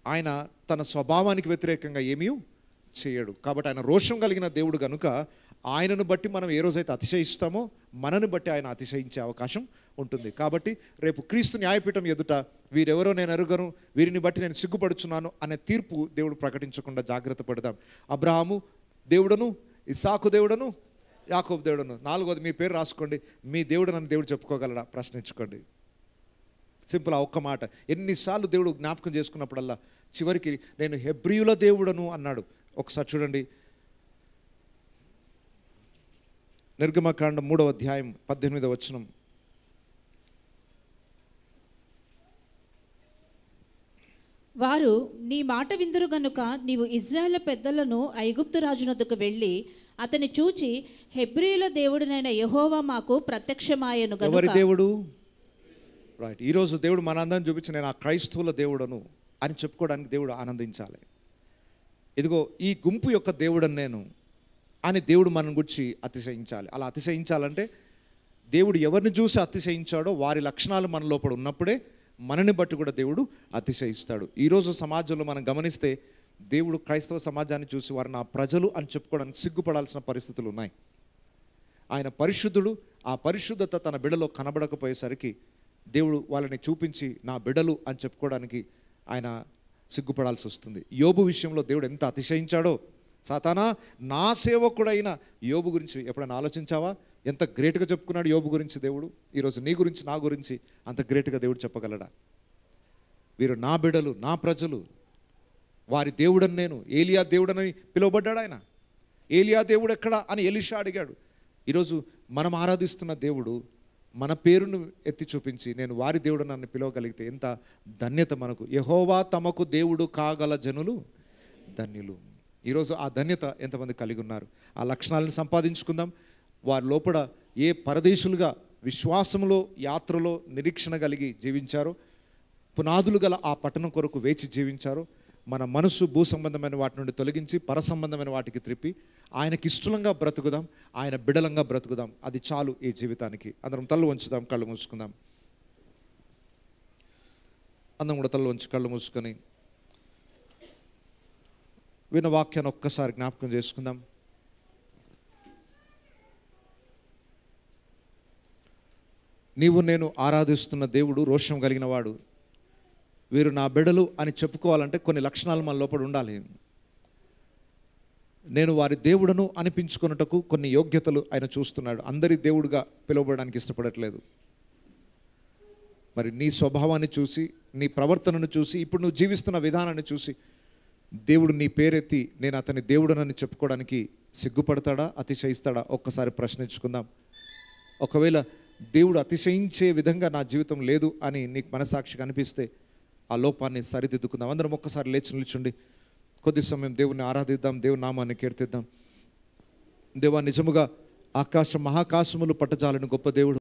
ఆయన తన స్వభావానికి వ్యతిరేకంగా ఏమీ చేయడు. కాబట్టి ఆయన రోషం కలిగిన దేవుడు కనుక ఆయనను బట్టి మనం ఏ రోజైతే అతిశయిస్తామో మనను బట్టి ఆయన అతిశయించే అవకాశం ఉంటుంది. కాబట్టి రేపు క్రీస్తు న్యాయపీఠం ఎదుట వీరెవరో నేను ఎరుగను, వీరిని బట్టి నేను సిగ్గుపడుచున్నాను అనే తీర్పు దేవుడు ప్రకటించకుండా జాగ్రత్త పడదాం. అబ్రహాము దేవుడను, ఇస్సాకు దేవుడను, యాకోబు దేవుడను. 4వది మీ పేరు రాసుకోండి. మీ దేవుడు నన్ను దేవుడు చెప్పుకోగలడా? ప్రశ్నించుకోండి. సింపుల్, ఆ ఒక్క మాట. ఎన్నిసార్లు దేవుడు జ్ఞాపకం చేసుకున్నప్పుడల్లా చివరికి నేను హెబ్రీయుల దేవుడను అన్నాడు. ఒకసారి చూడండి, నిర్గమకాండం 3వ అధ్యాయం 18వ వచనం. వారు నీ మాట విందురు గనుక నీవు ఇజ్రాయేలు పెద్దలను ఐగుప్తు రాజునొద్దకు వెళ్ళి అతని చూచి హెబ్రీయుల దేవుడినైన యెహోవా మాకు ప్రత్యక్షమాయెను ఎవరి గనుక. దేవుడు? రైట్. ఈరోజు దేవుడు మనందరం చూపించి నేను ఆ క్రైస్తవుల దేవుడను అని చెప్పుకోవడానికి దేవుడు ఆనందించాలి. ఇదిగో ఈ గుంపు యొక్క దేవుడని నేను అని దేవుడు మనం గురించి అతిశయించాలి. అలా అతిశయించాలంటే దేవుడు ఎవరిని చూసి అతిశయించాడో వారి లక్షణాలు మన లోపల ఉన్నప్పుడే మనని బట్టి కూడా దేవుడు అతిశయిస్తాడు. ఈరోజు సమాజంలో మనం గమనిస్తే దేవుడు క్రైస్తవ సమాజాన్ని చూసి వారు నా ప్రజలు అని చెప్పుకోవడానికి సిగ్గుపడాల్సిన పరిస్థితులు ఉన్నాయి. ఆయన పరిశుద్ధుడు. ఆ పరిశుద్ధత తన బిడ్డలో కనబడకపోయేసరికి దేవుడు వాళ్ళని చూపించి నా బిడ్డలు అని చెప్పుకోవడానికి ఆయన సిగ్గుపడాల్సి వస్తుంది. యోబు విషయంలో దేవుడు ఎంత అతిశయించాడో. సాతానా, నా సేవకుడైన యోబు గురించి ఎప్పుడైనా ఆలోచించావా? ఎంత గ్రేట్గా చెప్పుకున్నాడు యోబు గురించి దేవుడు. ఈరోజు నీ గురించి, నా గురించి అంత గ్రేట్గా దేవుడు చెప్పగలడా? వీరు నా బిడ్డలు, నా ప్రజలు, వారి దేవుడని నేను. ఏలియా దేవుడని పిలువబడ్డాడు ఆయన. ఏలియా దేవుడు ఎక్కడా అని ఎలీషా అడిగాడు. ఈరోజు మనం ఆరాధిస్తున్న దేవుడు మన పేరును ఎత్తి చూపించి నేను వారి దేవుడు నన్ను పిలవగలిగితే ఎంత ధన్యత మనకు. యెహోవా తమకు దేవుడు కాగల జనులు ధన్యులు. ఈరోజు ఆ ధన్యత ఎంతమంది కలిగి ఉన్నారు? ఆ లక్షణాలను సంపాదించుకుందాం. వారి లోపల ఏ పరదేశులుగా విశ్వాసంలో, యాత్రలో నిరీక్షణ కలిగి జీవించారో, పునాదులు గల ఆ పట్టణం కొరకు వేచి జీవించారో, మన మనసు భూ సంబంధమైన వాటి నుండి తొలగించి పర సంబంధమైన వాటికి త్రిప్పి ఆయనకి ఇష్టంగా బ్రతుకుదాం, ఆయన బిడలంగా బ్రతుకుదాం. అది చాలు ఈ జీవితానికి. అందరం తల్లు వంచుదాం, కళ్ళు మూసుకుందాం. అందరం కూడా తల్లు వంచి కళ్ళు మూసుకొని విన్న వాక్యాన్ని ఒక్కసారి జ్ఞాపకం చేసుకుందాం. నీవు నేను ఆరాధిస్తున్న దేవుడు రోషం కలిగిన వాడు. వీరు నా బిడ్డలు అని చెప్పుకోవాలంటే కొన్ని లక్షణాలు మన లోపల ఉండాలి. నేను వారి దేవుడను అనిపించుకున్నటకు కొన్ని యోగ్యతలు ఆయన చూస్తున్నాడు. అందరి దేవుడుగా పిలువబడడానికి ఇష్టపడట్లేదు. మరి నీ స్వభావాన్ని చూసి, నీ ప్రవర్తనను చూసి, ఇప్పుడు నువ్వు జీవిస్తున్న విధానాన్ని చూసి దేవుడు నీ పేరెత్తి నేను అతని దేవుడనని చెప్పుకోవడానికి సిగ్గుపడతాడా, అతిశయిస్తాడా? ఒక్కసారి ప్రశ్నించుకుందాం. ఒకవేళ దేవుడు అతిశయించే విధంగా నా జీవితం లేదు అని నీకు మనసాక్షిగా అనిపిస్తే ఆ లోపాన్ని సరిదిద్దుకుందాం. అందరం ఒక్కసారి లేచి నిల్చుండి కొద్ది సమయం దేవుని ఆరాధిద్దాం, దేవుని నామాన్ని కీర్తిద్దాం. దేవా, నిజముగా ఆకాశం మహాకాశములు పట్టజాలని గొప్ప దేవుడు.